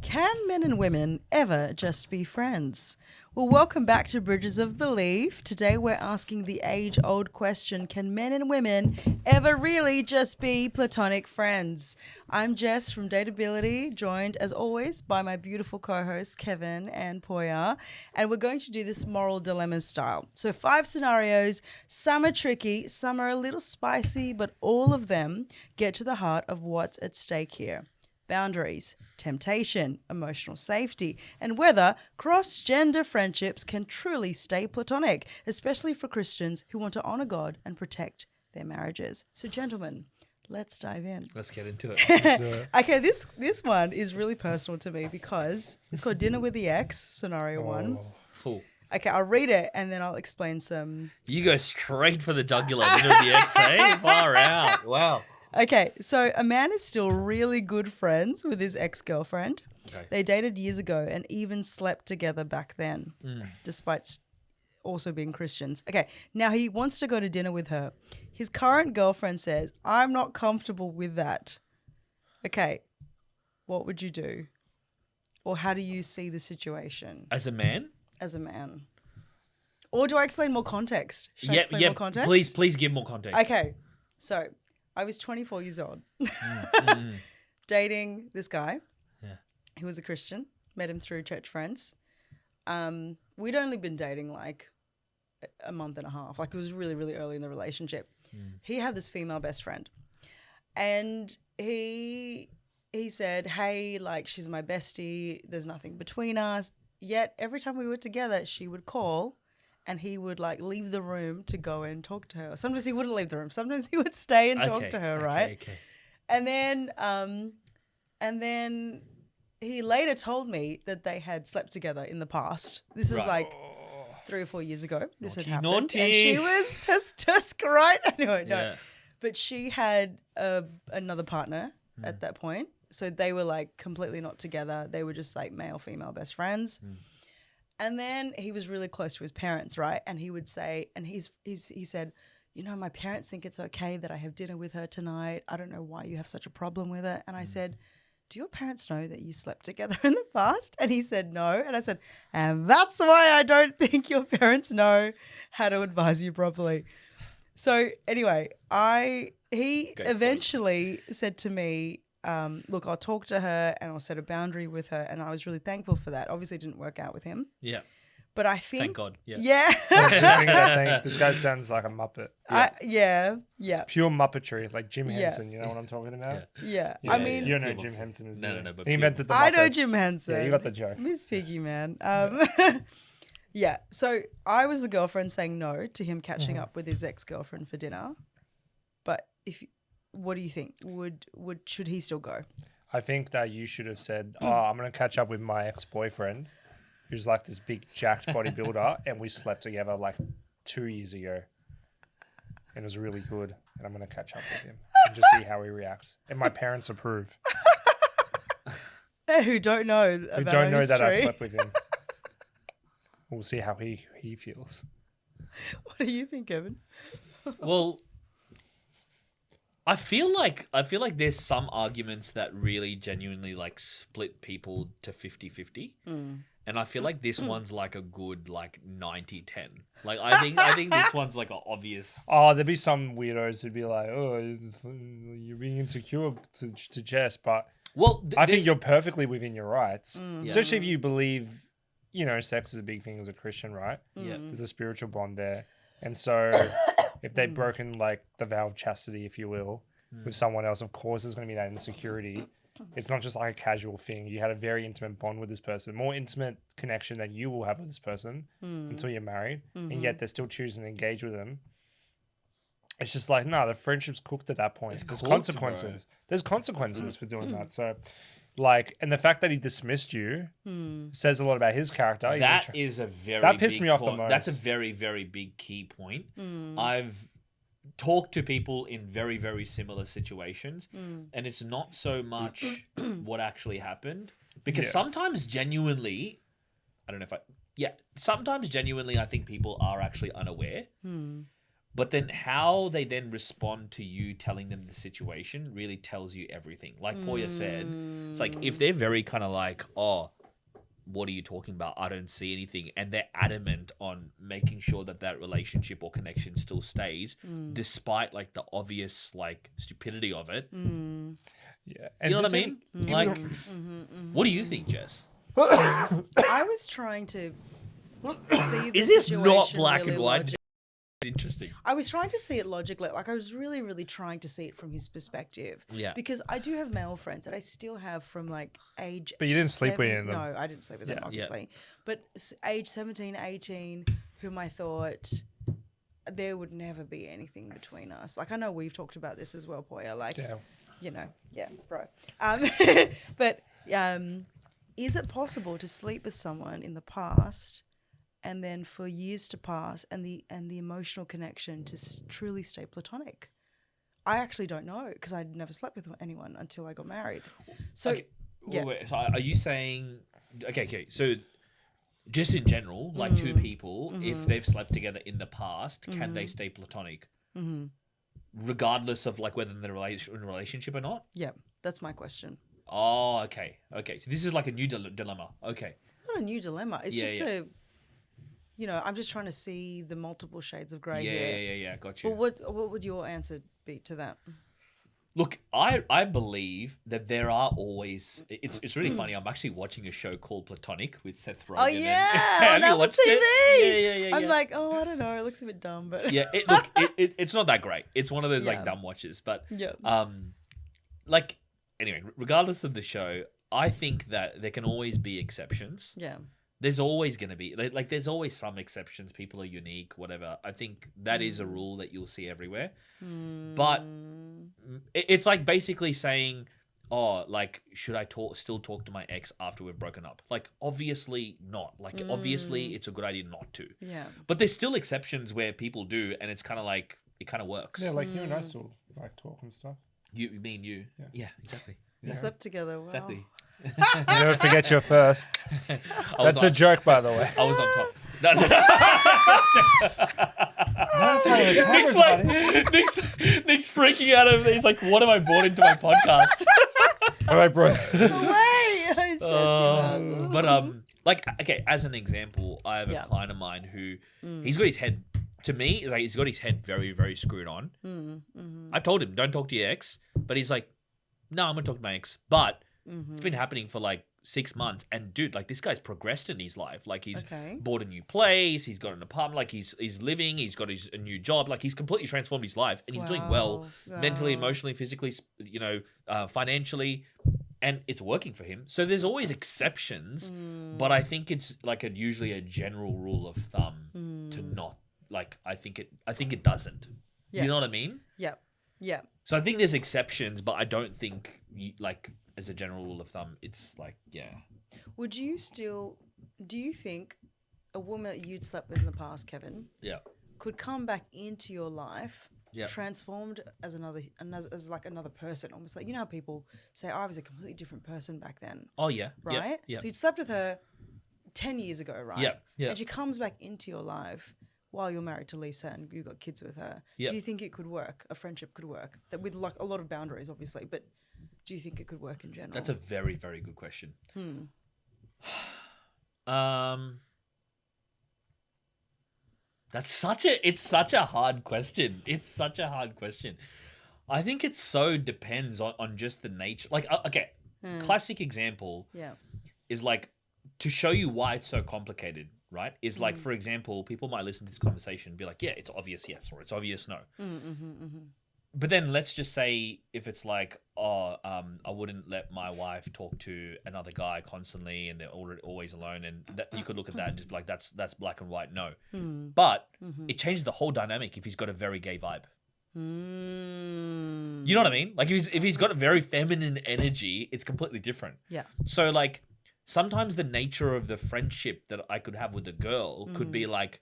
Can men and women ever just be friends? Well, welcome back to Bridges of Belief. Today we're asking the age-old question, can men and women ever really just be platonic friends? I'm Jess from Dateability, joined as always by my beautiful co-hosts Kevin and Poya, and we're going to do this moral dilemmas style. So 5 scenarios, some are tricky, some are a little spicy, but all of them get to the heart of what's at stake here. Boundaries, temptation, emotional safety, and whether cross-gender friendships can truly stay platonic, especially for Christians who want to honor God and protect their marriages. So, gentlemen, let's dive in. Let's get into it. Okay, this one is really personal to me because it's called Dinner with the Ex, scenario 1. Cool. Okay, I'll read it and then I'll explain some. You go straight for the jugular. Dinner with the ex, eh? Far out. Wow. Okay, so a man is still really good friends with his ex-girlfriend. Okay. They dated years ago and even slept together back then, despite also being Christians. Okay, now he wants to go to dinner with her. His current girlfriend says, I'm not comfortable with that. Okay, what would you do? Or how do you see the situation? As a man? As a man. Or do I explain more context? Should I explain more context? Please give more context. Okay, so I was 24 years old, dating this guy. Yeah. He was a Christian, met him through church friends. We'd only been dating like a month and a half. Like it was really, really early in the relationship. He had this female best friend and he said, hey, like she's my bestie. There's nothing between us. Yet every time we were together, she would call and he would like leave the room to go and talk to her. Sometimes he wouldn't leave the room. Sometimes he would stay and talk to her, right? Okay. And then he later told me that they had slept together in the past. This is like 3 or 4 years ago. This had happened. Naughty. And she was tusk, right? Anyway, no. Yeah. But she had another partner at that point. So they were like completely not together. They were just like male, female best friends. And then he was really close to his parents, right? And he would say, and he said, you know, my parents think it's okay that I have dinner with her tonight. I don't know why you have such a problem with it. And I said, do your parents know that you slept together in the past? And he said, no. And I said, and that's why I don't think your parents know how to advise you properly. So anyway, he eventually said to me, look, I'll talk to her and I'll set a boundary with her. And I was really thankful for that. Obviously it didn't work out with him. Yeah. But I think... Thank God. Yeah. Yeah. This guy sounds like a Muppet. Yeah. Pure Muppetry, like Jim Henson. You know what I'm talking about? Yeah. Yeah, I mean... you don't know who Jim Henson is. No. But he invented the Muppets. I know Jim Henson. Yeah, you got the joke. Miss Piggy, man. Yeah. So I was the girlfriend saying no to him catching up with his ex-girlfriend for dinner. But what do you think? Should he still go? I think that you should have said, I'm going to catch up with my ex-boyfriend, who's like this big jacked bodybuilder, and we slept together like 2 years ago. And it was really good. And I'm going to catch up with him and just see how he reacts. And my parents approve. Who don't know about Who don't know that I history. slept with him. We'll see how he feels. What do you think, Evan? Well, I feel like there's some arguments that really genuinely like split people to 50-50. And I feel like this one's like a good like 90-10. Like I think this one's like an obvious. Oh, there'd be some weirdos who'd be like, "Oh, you're being insecure to Jess," but I think you're perfectly within your rights, especially if you believe, you know, sex is a big thing as a Christian, right? Yeah, there's a spiritual bond there, and so if they've broken like the vow of chastity, if you will, with someone else, of course, there's going to be that insecurity. It's not just like a casual thing. You had a very intimate bond with this person, more intimate connection than you will have with this person until you're married, and yet they're still choosing to engage with them. It's just like, no, the friendship's cooked at that point. There's consequences. There's consequences for doing that. So, like, and the fact that he dismissed you says a lot about his character. That is a very that pissed big me off the most. That's a very, very big key point. I've talked to people in very, very similar situations, and it's not so much what actually happened, because sometimes genuinely, sometimes genuinely I think people are actually unaware. But then how they then respond to you telling them the situation really tells you everything. Like Poya said, it's like if they're very kind of like, oh, what are you talking about? I don't see anything. And they're adamant on making sure that that relationship or connection still stays, despite like the obvious like stupidity of it. Yeah. You know what I mean? Like, what do you think, Jess? I was trying to see the Is this situation not black really and white? logic- Interesting. I was trying to see it logically. Like I was really, really trying to see it from his perspective. Yeah. Because I do have male friends that I still have from like age. But you didn't sleep with any of them. No, I didn't sleep with them, Yeah. obviously. But age 17, 18, whom I thought there would never be anything between us. Like I know we've talked about this as well, Poya. Like, you know, yeah, bro. But is it possible to sleep with someone in the past? And then for years to pass, and the emotional connection to truly stay platonic. I actually don't know because I'd never slept with anyone until I got married. So, Okay. yeah. Wait, so are you saying? Okay. So, just in general, like two people, if they've slept together in the past, can they stay platonic, regardless of like whether they're in a relationship or not? Yeah, that's my question. Oh, okay. So this is like a new dilemma. Okay. Not a new dilemma. It's Yeah, just yeah. I'm just trying to see the multiple shades of grey here. Yeah. Got you. But what would your answer be to that? Look, I believe that there are always. It's really funny. I'm actually watching a show called Platonic with Seth Rogen. Oh yeah, Have on you Apple watched TV. it? Yeah. I'm like, oh, I don't know. It looks a bit dumb, but Yeah. It's not that great. It's one of those Yeah. like dumb watches, but yeah. like anyway, regardless of the show, I think that there can always be exceptions. Yeah. There's always going to be like there's always some exceptions. People are unique, whatever. I think that is a rule that you'll see everywhere. But it's like basically saying, oh, like should I still talk to my ex after we've broken up? Like obviously not. Like obviously it's a good idea not to. Yeah. But there's still exceptions where people do, and it's kind of like it kind of works. Yeah, like you and I still like talk and stuff. You mean you? Yeah, exactly. You slept together. Wow. Exactly. Never forget your first. That's a joke, by the way. I was on top. Nick's freaking out over there. He's like, "What have I brought into my podcast?" All right, bro. But like, okay, as an example, I have a Yeah. client of mine who he's got his head. To me, like he's got his head very, very screwed on. I've told him, don't talk to your ex, but he's like, no, I'm gonna talk to my ex. But it's been happening for like 6 months, and dude, like this guy's progressed in his life. Like he's bought a new place, he's got an apartment, like he's living, he's got a new job, like he's completely transformed his life, and he's doing well mentally, emotionally, physically, financially, and it's working for him. So there's always exceptions, but I think it's like usually a general rule of thumb to not like. I think it doesn't. Yeah. You know what I mean? Yeah. Yeah. So I think there's exceptions, but I don't think like as a general rule of thumb, it's like, yeah. Do you think a woman that you'd slept with in the past, Kevin, Yeah. could come back into your life, Yeah. transformed as another person, almost like, you know how people say, I was a completely different person back then, Oh, yeah. right? Yeah. So you'd slept with her 10 years ago, right? Yeah, yeah. And she comes back into your life while you're married to Lisa and you've got kids with her. Yeah. Do you think it could work? A friendship could work? That with like a lot of boundaries, obviously, but do you think it could work in general? That's a very, very good question. It's such a hard question. It's such a hard question. I think it so depends on just the nature. Like, okay, classic example Yeah. is like to show you why it's so complicated, right? Is like, for example, people might listen to this conversation and be like, yeah, it's obvious yes, or it's obvious no. But then let's just say if it's like, I wouldn't let my wife talk to another guy constantly and they're always alone, and that, you could look at that and just be like, that's black and white, no. But it changes the whole dynamic if he's got a very gay vibe. You know what I mean? Like if he's got a very feminine energy, it's completely different. Yeah. So like sometimes the nature of the friendship that I could have with a girl could be like,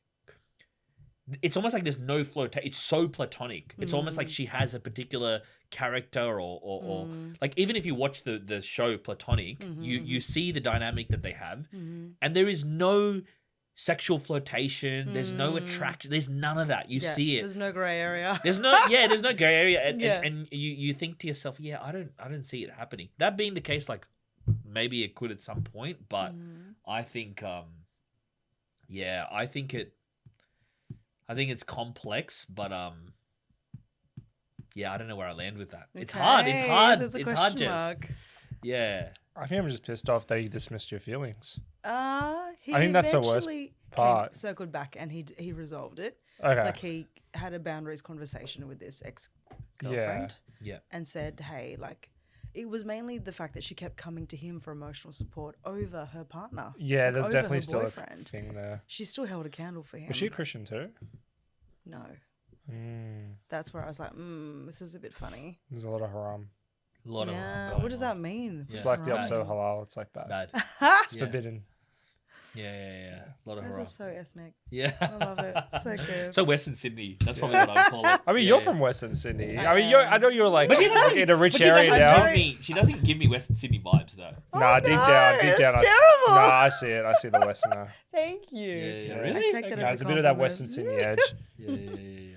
it's almost like there's no flow. It's so platonic. It's almost like she has a particular character or like even if you watch the show Platonic, you see the dynamic that they have, and there is no sexual flirtation. There's no attraction. There's none of that. You see it. There's no grey area. There's no gray area, Yeah. and you think to yourself, yeah, I don't see it happening. That being the case, like maybe it could at some point, but I think, I think it's complex, but yeah, I don't know where I land with that. It's hard. It's hard. There's a It's hard, question Jess. mark. Yeah. I think I'm just pissed off that he dismissed your feelings. He I think that's the worst eventually part. circled back and he resolved it. Okay. Like he had a boundaries conversation with this ex-girlfriend Yeah. and said, hey, like it was mainly the fact that she kept coming to him for emotional support over her partner. Yeah, like, there's over definitely her still a boyfriend. thing there. She still held a candle for him. Was she a Christian too? No. Mm, That's where I was like, this is a bit funny. there's a lot of haram. A lot Yeah. of What does that mean? Yeah. It's like the What's opposite of wrong? halal. It's like bad. bad. It's Yeah. forbidden. Yeah. A lot of This haram. is so ethnic. Yeah. I love it. So good. So Western Sydney. That's probably what I'd call it. I mean, Yeah, you're yeah. from Western Sydney. I mean, I know you're like But she doesn't- in a rich But she area doesn't now. give me. She doesn't give me Western Sydney vibes though. Nah, deep down, it's I, terrible. nah, I see it. I see the Westerner. Thank you. Yeah. I Really? take that Nah, as there's a a bit of that compliment. Western Sydney edge. Yeah.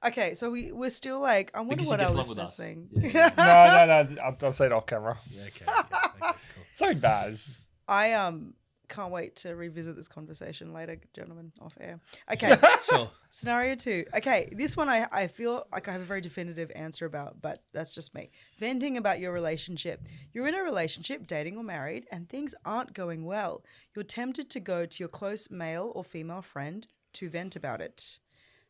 Okay, so we're still like, I wonder Because what you our get love with listeners us. think. Yeah. No. I'll say it off camera. Yeah. Okay. Cool. It's so bad. It's just- I can't wait to revisit this conversation later, gentlemen, off air. Okay, Sure. scenario 2. Okay, this one I feel like I have a very definitive answer about, but that's just me. Venting about your relationship. You're in a relationship, dating or married, and things aren't going well. You're tempted to go to your close male or female friend to vent about it.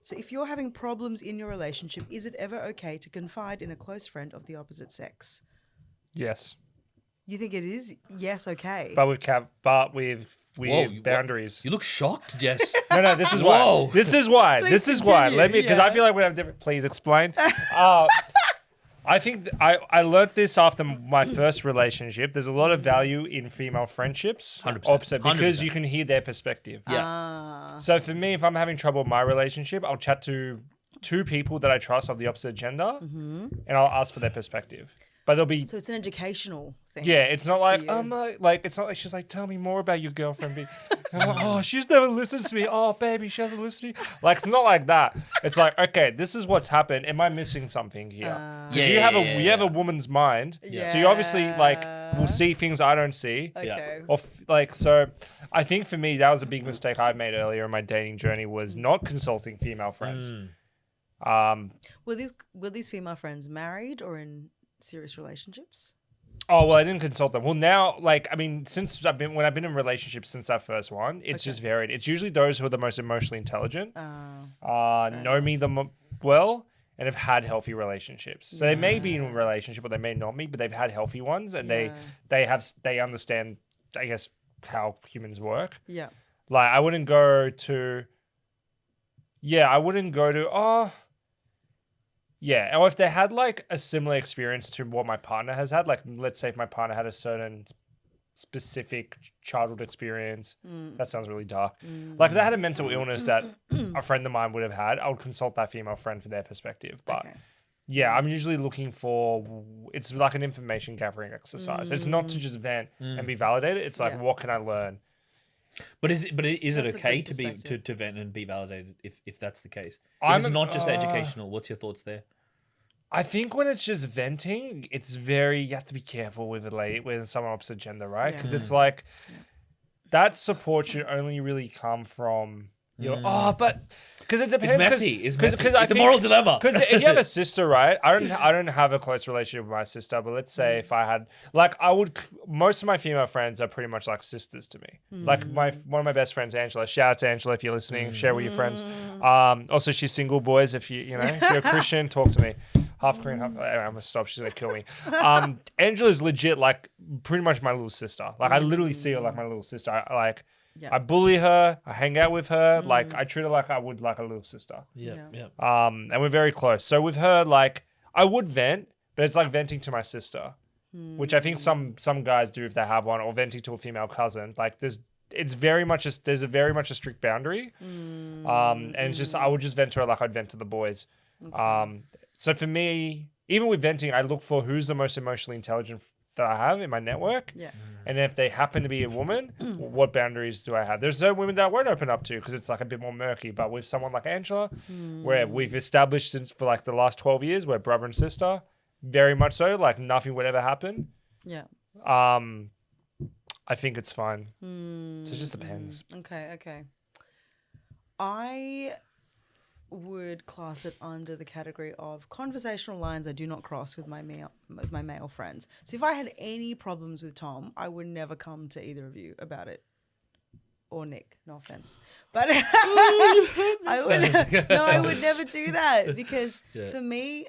So if you're having problems in your relationship, is it ever okay to confide in a close friend of the opposite sex? yes, You think it is? Yes, okay. but with Whoa, you- boundaries. You look shocked, Jess. No, this is Whoa. why. This is why. Please This is why. continue, Let me, because I yeah. feel like we have different. Please explain. I think I learnt this after my first relationship. There's a lot of value in female friendships, 100%. opposite, because 100%. you can hear their perspective. Yeah. So for me, if I'm having trouble with my relationship, I'll chat to 2 people that I trust of the opposite gender, and I'll ask for their perspective. But there'll be So it's an educational thing. yeah, it's not like you. it's not like she's like, tell me more about your girlfriend. I'm like, oh, she's never listens to me. Oh, baby, she hasn't listened to me. Like, it's not like that. It's like, okay, this is what's happened. Am I missing something here? 'Cause you have a woman's mind, so you obviously like will see things I don't see. Okay. Or so, I think for me that was a big mistake I made earlier in my dating journey was not consulting female friends. Were these female friends married or in serious relationships? Oh well, I didn't consult them. Well, now, like, I mean, when I've been in relationships since that first one, it's just varied. It's usually those who are the most emotionally intelligent, know me well, and have had healthy relationships. So they may be in a relationship, or they may not be, but they've had healthy ones, and they understand, I guess, how humans work. Yeah. Like, I wouldn't go to. Or if they had like a similar experience to what my partner has had, like let's say if my partner had a certain specific childhood experience, that sounds really dark. Like if they had a mental illness that a friend of mine would have had, I would consult that female friend for their perspective. But yeah, I'm usually looking for, it's like an information gathering exercise. It's not to just vent and be validated. It's like, what can I learn? But is it That's a okay good to be perspective. to vent and be validated if that's the case? I'm If it's a- not just educational. What's your thoughts there? I think when it's just venting, you have to be careful with with someone opposite gender, right? Because it's like that support should only really come from your, because it depends. It's messy. It's messy. Because It's a moral dilemma. Because if you have a sister, right? I don't have a close relationship with my sister, but let's say if I had, like, most of my female friends are pretty much like sisters to me. Like one of my best friends, Angela. Shout out to Angela if you're listening. Share with your friends. Also, she's single, boys. If you're a Christian, talk to me. Half Korean, half. I'm gonna stop. She's gonna kill me. Angela's legit, like, pretty much my little sister. Like, I literally see her like my little sister. I bully her. I hang out with her. Like, I treat her like I would like a little sister. Yeah. And we're very close. So with her, like, I would vent, but it's like venting to my sister, which I think some guys do if they have one, or venting to a female cousin. Like, there's a very much a strict boundary. And it's just, I would just vent to her like I'd vent to the boys. So for me, even with venting, I look for who's the most emotionally intelligent that I have in my network. Yeah. And if they happen to be a woman, what boundaries do I have? There's no women that I won't open up to because it's like a bit more murky. But with someone like Angela, where we've established since for like the last 12 years, we're brother and sister, very much so, like nothing would ever happen. Yeah. I think it's fine. So it just depends. Okay. I would class it under the category of conversational lines I do not cross with my male friends. So if I had any problems with Tom, I would never come to either of you about it. Or Nick, no offense. But I would never do that because for me,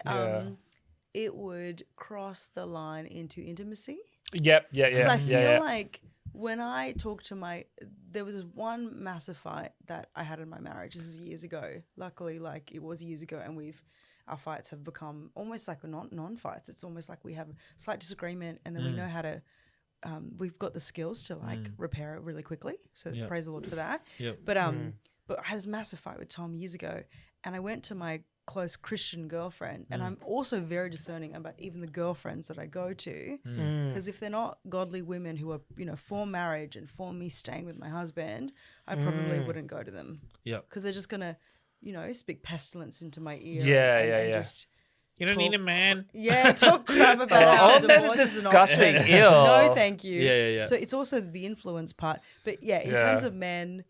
it would cross the line into intimacy. Yep. Yeah. Because I feel like when I talk to there was one massive fight that I had in my marriage. This is years ago. Luckily, like it was years ago, and our fights have become almost like non-fights. It's almost like we have a slight disagreement, and then we know how to. We've got the skills to like repair it really quickly. So praise the Lord for that. Yep. But I had this massive fight with Tom years ago, and I went to my close Christian girlfriend, and I'm also very discerning about even the girlfriends that I go to, because if they're not godly women who are for marriage and for me staying with my husband, I probably wouldn't go to them. Yeah, because they're just gonna speak pestilence into my ear. And just you don't need a man. Yeah, talk crap about how divorce is an option. No, thank you. Yeah. So it's also the influence part, but in terms of men,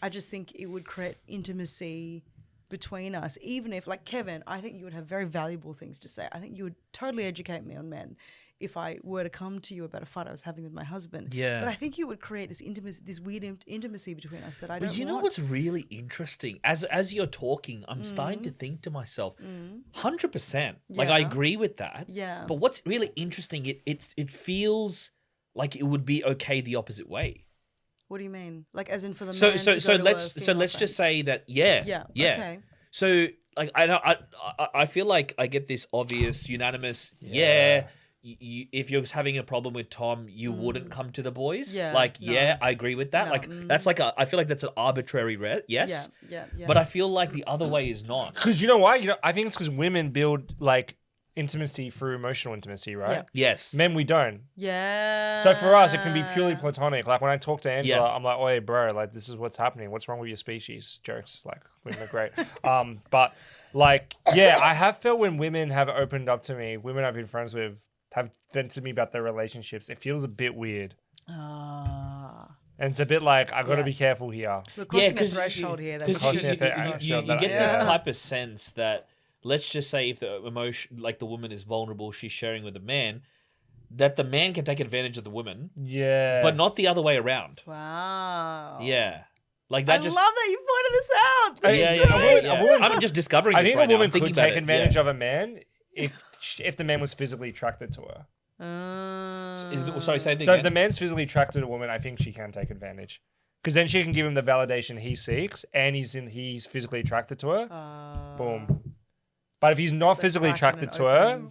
I just think it would create intimacy between us, even if, like Kevin, I think you would have very valuable things to say. I think you would totally educate me on men if I were to come to you about a fight I was having with my husband. Yeah. But I think you would create this intimacy, this weird intimacy between us that I don't want. But you know what's really interesting? As you're talking, I'm starting to think to myself, 100%. Like I agree with that. Yeah. But what's really interesting, it feels like it would be okay the opposite way. What do you mean? Like, as in for the so man so to so go let's to a so let's female just friend? say that yeah. Okay. So like I feel like I get this obvious unanimous if you're having a problem with Tom, you wouldn't come to the boys. Yeah, Like no. I agree with that. No, Like that's like I feel like that's an arbitrary yes. Yeah. But I feel like the other way is not. Because you know why? I think it's because women build like intimacy through emotional intimacy, right? Yeah. Yes. Men, we don't. Yeah. So for us, it can be purely platonic. Like when I talk to Angela, Yeah. I'm like, "Oi, bro, like this is what's happening. What's wrong with your species?" Jokes. Like women are great. But like, I have felt when women have opened up to me, women I've been friends with have vented to me about their relationships. It feels a bit weird. And it's a bit like I got to be careful here. We're crossing a threshold here. That You get this type of sense that, let's just say if the emotion, like the woman is vulnerable, she's sharing with a man, that the man can take advantage of the woman. Yeah. But not the other way around. Wow. Yeah. Like that I just... love that you pointed this out. This is great. I'm just discovering I this think right a woman now. I'm thinking could take about it. advantage of a man if the man was physically attracted to her. Sorry, say it So again. if the man's physically attracted to a woman, I think she can take advantage. Because then she can give him the validation he seeks, and he's physically attracted to her. Boom. But if he's not physically attracted to her,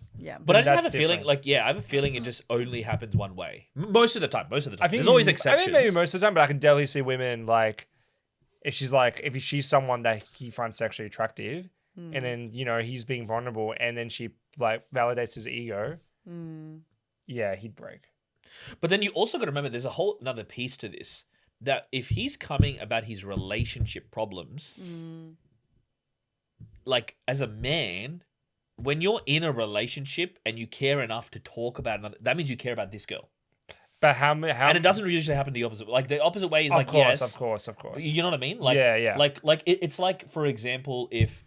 But I just have a that's feeling, different. I have a feeling it just only happens one way. Most of the time. I think There's always exceptions. I think maybe most of the time, but I can definitely see women like if she's someone that he finds sexually attractive, and then he's being vulnerable, and then she like validates his ego. Yeah, he'd break. But then you also got to remember there's a whole another piece to this, that if he's coming about his relationship problems, like as a man, when you're in a relationship and you care enough to talk about another, that means you care about this girl. But how And it doesn't usually happen the opposite. Like the opposite way is of like course, yes, of course. you know what I mean? Like Yeah. Like it's like, for example, if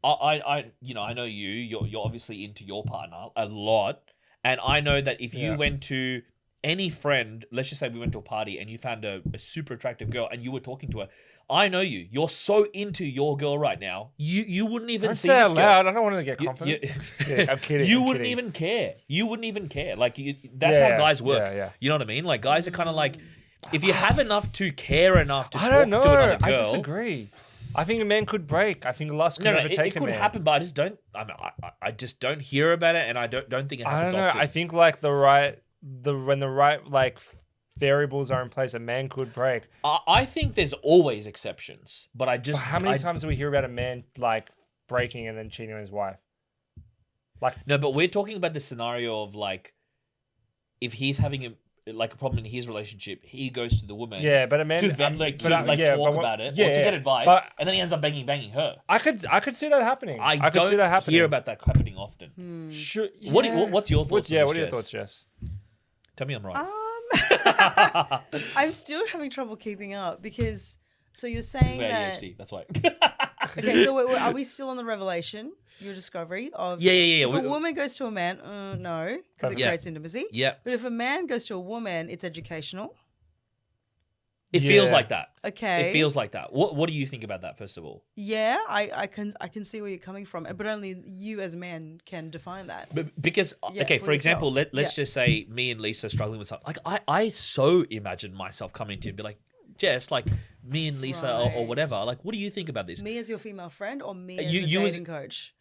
I know you're obviously into your partner a lot, and I know that if you went to any friend, let's just say we went to a party and you found a super attractive girl and you were talking to her, I know you're so into your girl right now, you wouldn't even Don't see say this out girl. loud. I don't want to get confident. I'm kidding. You I'm wouldn't kidding. even care. You wouldn't even care. Like that's how guys work. Yeah. You know what I mean? Like guys are kind of like, if you have enough to care enough to I talk don't know. to another girl, I disagree. I think a man could break. I think lust could overtake it could a man. happen, but I just don't. I just don't hear about it, and I don't think it happens I don't know. often. I think like when the right like variables are in place, a man could break. I think there's always exceptions, but I just... But how many times do we hear about a man like breaking and then cheating on his wife? Like No, but we're talking about the scenario of like if he's having a problem in his relationship, he goes to the woman. Yeah, but a man To vent, talk about it, or to get advice, and then he ends up banging her. I could see that happening. I could see that happening. hear about that happening often. Sure, What's your thoughts? What are your thoughts, Jess? Tell me I'm right. I'm still having trouble keeping up because. So you're saying that. ADHD, that's why. Okay, so are we still on the revelation? Your discovery of Yeah. If a woman goes to a man, no, because it creates intimacy. Yeah. But if a man goes to a woman, it's educational. It feels like that. Okay. It feels like that. What do you think about that, first of all? Yeah, I can see where you're coming from, but only you as a man can define that. But because for example, let's just say me and Lisa struggling with something. Like I so imagine myself coming to you and be like, Jess, like me and Lisa or whatever. Like, what do you think about this? Me as your female friend or me as You a as- dating coach?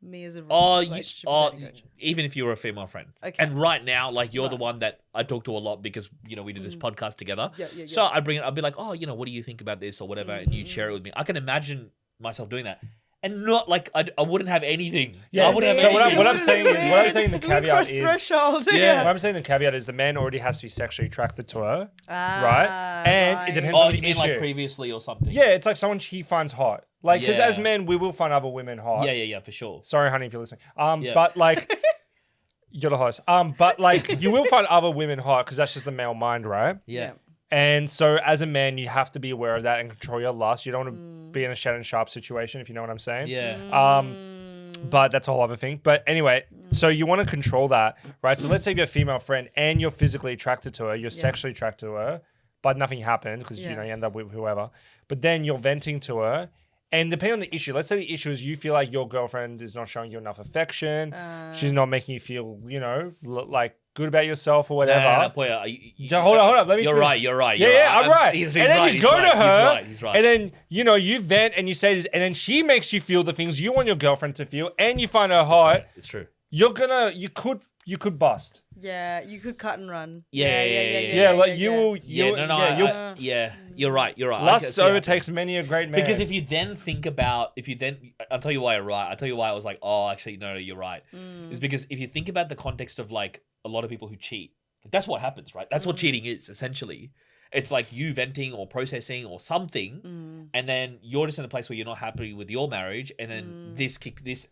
Me as a relationship dating coach. Even if you were a female friend. Okay. And right now, like you're the one that I talk to a lot because, we do this podcast together. Yeah. So I bring it, I'll be like, what do you think about this or whatever? And you share it with me. I can imagine myself doing that. And not like I wouldn't have anything. Yeah, I wouldn't have so anything. what I'm saying the caveat is threshold. Yeah. what I'm saying the caveat is the man already has to be sexually attracted to her, Ah, right? And right. it depends Oh, on you the mean like issue. previously or something? Yeah, it's like someone he finds hot. Like, because Yeah. as men, we will find other women hot. Yeah, for sure. Sorry, honey, if you're listening. Yeah. But like, you're the host. But like, you will find other women hot because that's just the male mind, right? Yeah. And so, as a man, you have to be aware of that and control your lust. You don't want to be in a Shannon Sharp situation, if you know what I'm saying. Yeah. But that's a whole other thing. But anyway, so you want to control that, right? So let's say you have a female friend and you're physically attracted to her, you're sexually attracted to her, but nothing happened because you end up with whoever. But then you're venting to her, and depending on the issue, let's say the issue is you feel like your girlfriend is not showing you enough affection, she's not making you feel, like good about yourself or whatever. No, Poya, Hold on. Let me. You're finish. right. Yeah, I'm right. He's and then right. you go to her, He's right. and then you vent and you say this, and then she makes you feel the things you want your girlfriend to feel, and you find her hot. It's true. You could bust. Yeah, you could cut and run. Yeah, like you will. You're right. Lust overtakes many a great man. Because if you then think about, I'll tell you why you're right. I'll tell you why I was like, oh, actually, no, you're right. Is because if you think about the context of like a lot of people who cheat, that's what happens, right? That's what cheating is essentially. It's like you venting or processing or something, and then you're just in a place where you're not happy with your marriage, and then this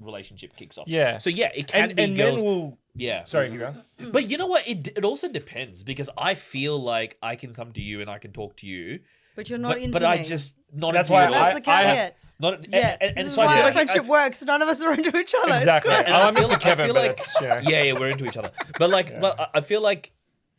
relationship kicks off. Yeah. So yeah, it can be and girls. men will. Yeah. Sorry, you go. But you know what? It also depends because I feel like I can come to you and I can talk to you, But you're not into but me. I just not. That's into why you at all. That's the caveat. Not Yeah, and this is so I why feel our like friendship works. None of us are into each other. Exactly. It's good. And I I'm feel into like- I Kevin, feel but like- it's, yeah, we're into each other. But like, but I feel like,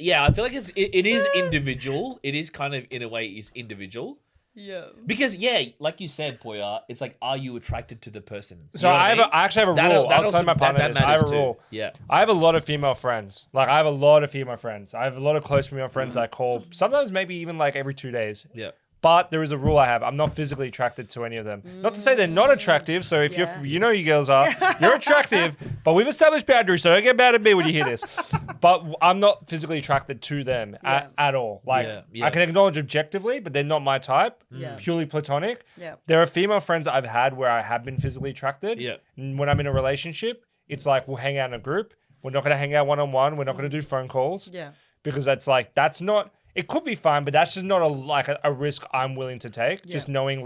I feel like it is individual. It is kind of in a way is individual Yeah. because like you said, Poya, it's like, are you attracted to the person? You So know what I mean? actually have a That- rule. that I'll also- tell my partner that this. I have a matters too. rule. Yeah. I have a lot of female friends. Like I have a lot of female friends. I have a lot of close female friends I call sometimes maybe even like every 2 days. Yeah. But there is a rule I have. I'm not physically attracted to any of them. Not to say they're not attractive. So if you're, you girls are, you're attractive, but we've established boundaries. So don't get mad at me when you hear this. But I'm not physically attracted to them at all. Like Yeah. I can acknowledge objectively, but they're not my type. Yeah. Purely platonic. Yeah. There are female friends I've had where I have been physically attracted. Yeah. And when I'm in a relationship, it's like we'll hang out in a group. We're not going to hang out one-on-one. We're not going to do phone calls. Yeah. Because that's not. It could be fine, but that's just not a risk I'm willing to take. Just knowing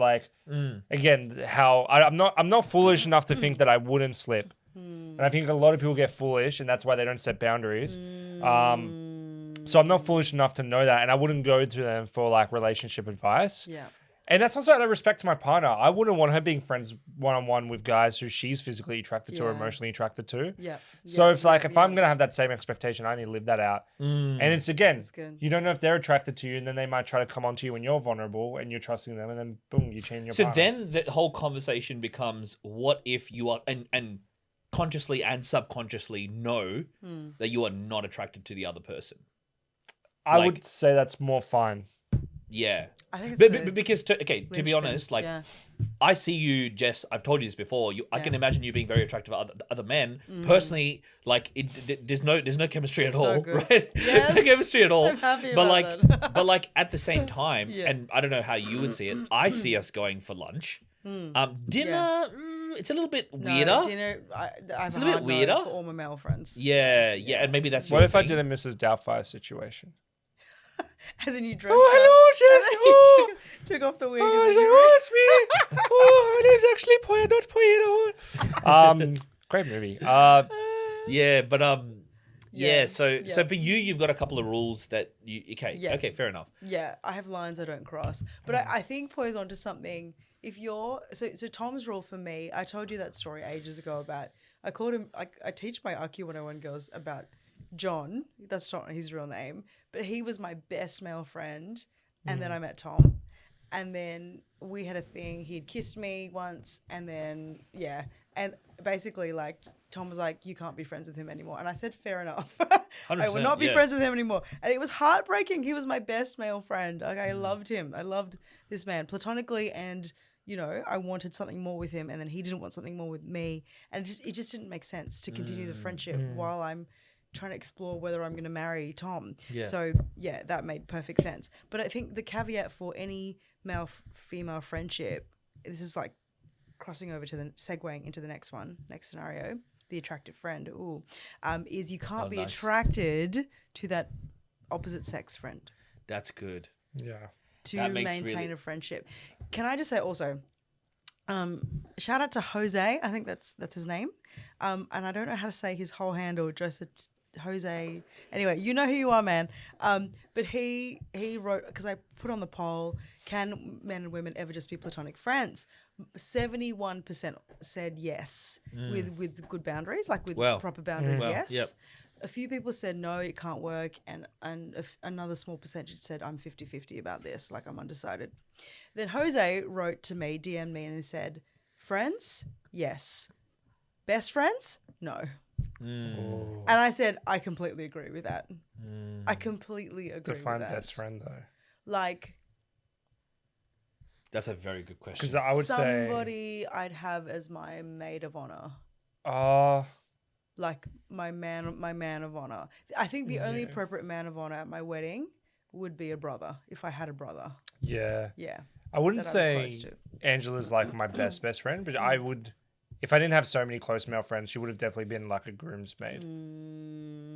again how I'm not foolish enough to think that I wouldn't slip, and I think a lot of people get foolish, and that's why they don't set boundaries. So I'm not foolish enough to know that, and I wouldn't go to them for relationship advice. Yeah. And that's also out of respect to my partner. I wouldn't want her being friends one-on-one with guys who she's physically attracted to or Yeah. emotionally attracted to. Yeah. So Yeah. if I'm gonna have that same expectation, I need to live that out. And it's again, good. you don't know if they're attracted to you, and then they might try to come onto you when you're vulnerable and you're trusting them, and then boom, you change your. So partner. then the whole conversation becomes, what if you are and consciously and subconsciously know that you are not attracted to the other person? I would say that's more fine. Yeah. I think it's But because to be honest, I see you, Jess. I've told you this before. I can imagine you being very attractive to other men. Personally, there's no chemistry at So all, good. right? Yes. No chemistry at all. I'm happy but about that. at the same time, Yeah. and I don't know how you would see it. I see us going for lunch. Dinner. it's a little bit No, weirder. dinner. I have It's a a little hard bit no weirder. for all my male friends. Yeah, and maybe that's What your if I thing. did a Mrs. Doubtfire situation? As in you dressed Oh, hello, up, Jess. and then Oh, you took off the wig. oh, and I was then like, you oh, it's me. Oh, my name's actually Poya, not Poya. Great movie. Yeah, but Yeah, So yeah. for you, you've got a couple of rules that you. Okay, Yeah. okay, fair enough. Yeah, I have lines I don't cross. But I think Poya's onto something. If you're so Tom's rule for me, I told you that story ages ago about I called him I teach my IQ 101 girls about John. That's not his real name, but he was my best male friend, and then I met Tom. And then we had a thing. He'd kissed me once, and then and basically like Tom was like, "You can't be friends with him anymore." And I said, "Fair enough. I will 100%, not be yeah. friends with him anymore." And it was heartbreaking. He was my best male friend. Like I loved him. I loved this man platonically, and I wanted something more with him, and then he didn't want something more with me, and it just didn't make sense to continue the friendship while I'm trying to explore whether I'm going to marry Tom. Yeah. So that made perfect sense. But I think the caveat for any male-female friendship, this is like crossing over to the segueing into the next scenario, the attractive friend, is you can't be nice. attracted to that opposite sex friend That's good. Yeah. to That makes maintain really- a friendship. Can I just say also, shout out to Jose, I think that's his name, and I don't know how to say his whole handle, just Jose. Anyway, you know who you are, man. But he wrote, because I put on the poll, can men and women ever just be platonic friends? 71% said yes, with good boundaries, like with Wow. proper boundaries. Wow. Yes. Yep. A few people said no, it can't work, and another small percentage said I'm 50-50 about this, like I'm undecided. Then Jose wrote to me, DM'd me, and he said, friends, yes. Best friends, no. And I said, I completely agree with that. I completely agree Define with that. best friend though. Like That's a very good question. Because I would say, somebody I'd have as my maid of honor. Like my man of honor. I think the only appropriate man of honor at my wedding would be a brother, if I had a brother. yeah. Yeah. I wouldn't that I was say close to. Angela's like my best friend, but I would, if I didn't have so many close male friends, she would have definitely been like a groomsmaid,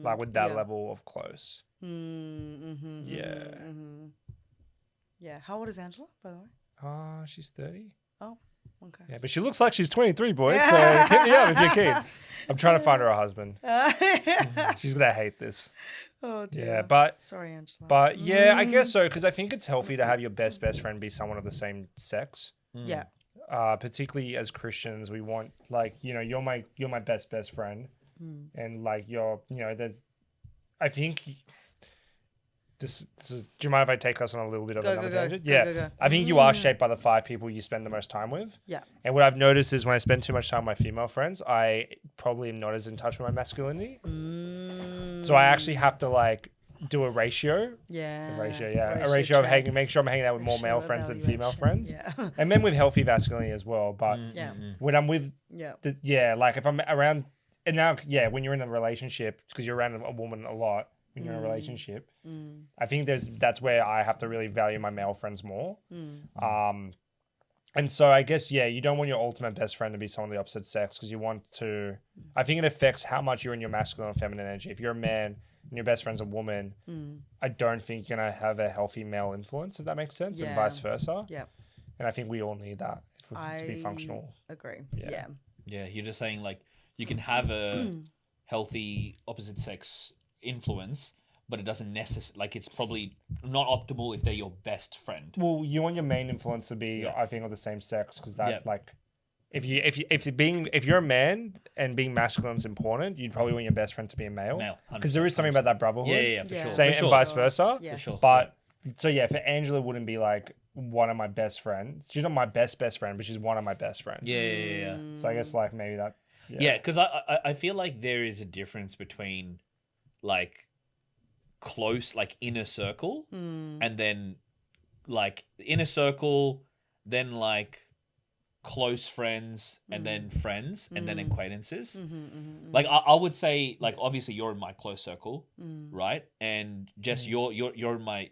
like with that yeah. level of close. Yeah. Yeah. How old is Angela, by the way? She's 30. Oh, okay. Yeah, but she looks like she's 23, boys. So hit me up if you're keen. I'm trying to find her a husband. She's gonna hate this. Oh dear. Yeah, but Sorry, Angela. But yeah, I guess so, because I think it's healthy to have your best friend be someone of the same sex. yeah. Particularly as Christians, we want, like, you're my best friend, and like there's, I think this is, do you mind if I take us on a little bit of another tangent? Go, Yeah, go, go. I think you are shaped by the 5 people you spend the most time with. Yeah. And what I've noticed is when I spend too much time with my female friends, I probably am not as in touch with my masculinity. So I actually have to like do a ratio. Yeah. A ratio of check. make sure I'm hanging out with more Ratio male friends than female evaluation. friends. Yeah. And men with healthy masculinity as well. But Yeah. when I'm with, Yeah. like if I'm around, and now, when you're in a relationship, because you're around a woman a lot when you're in a relationship, I think that's where I have to really value my male friends more. And so I guess, you don't want your ultimate best friend to be someone of the opposite sex, because you want to, I think it affects how much you're in your masculine and feminine energy. If you're a man and your best friend's a woman, I don't think you're going to have a healthy male influence, if that makes sense, and vice versa. Yeah. And I think we all need that to be functional. Agree. Yeah. Yeah. Yeah, you're just saying like you can have a healthy opposite sex influence, but it doesn't necessarily, like, it's probably not optimal if they're your best friend. Well, you want your main influence to be, I think, of the same sex, because that like, if you're a man and being masculine is important, you'd probably want your best friend to be a male. Male, Because there is something about that brotherhood. Yeah, for sure. Same for and sure. vice versa. Yes. sure. But so for Angela wouldn't be like one of my best friends. She's not my best friend, but she's one of my best friends. Yeah. So I guess like maybe that. Yeah, because I feel like there is a difference between like close, like inner circle, and then like inner circle, then like close friends, and then friends, and then acquaintances. Like I would say, like obviously you're in my close circle, right? And Jess, you're in my,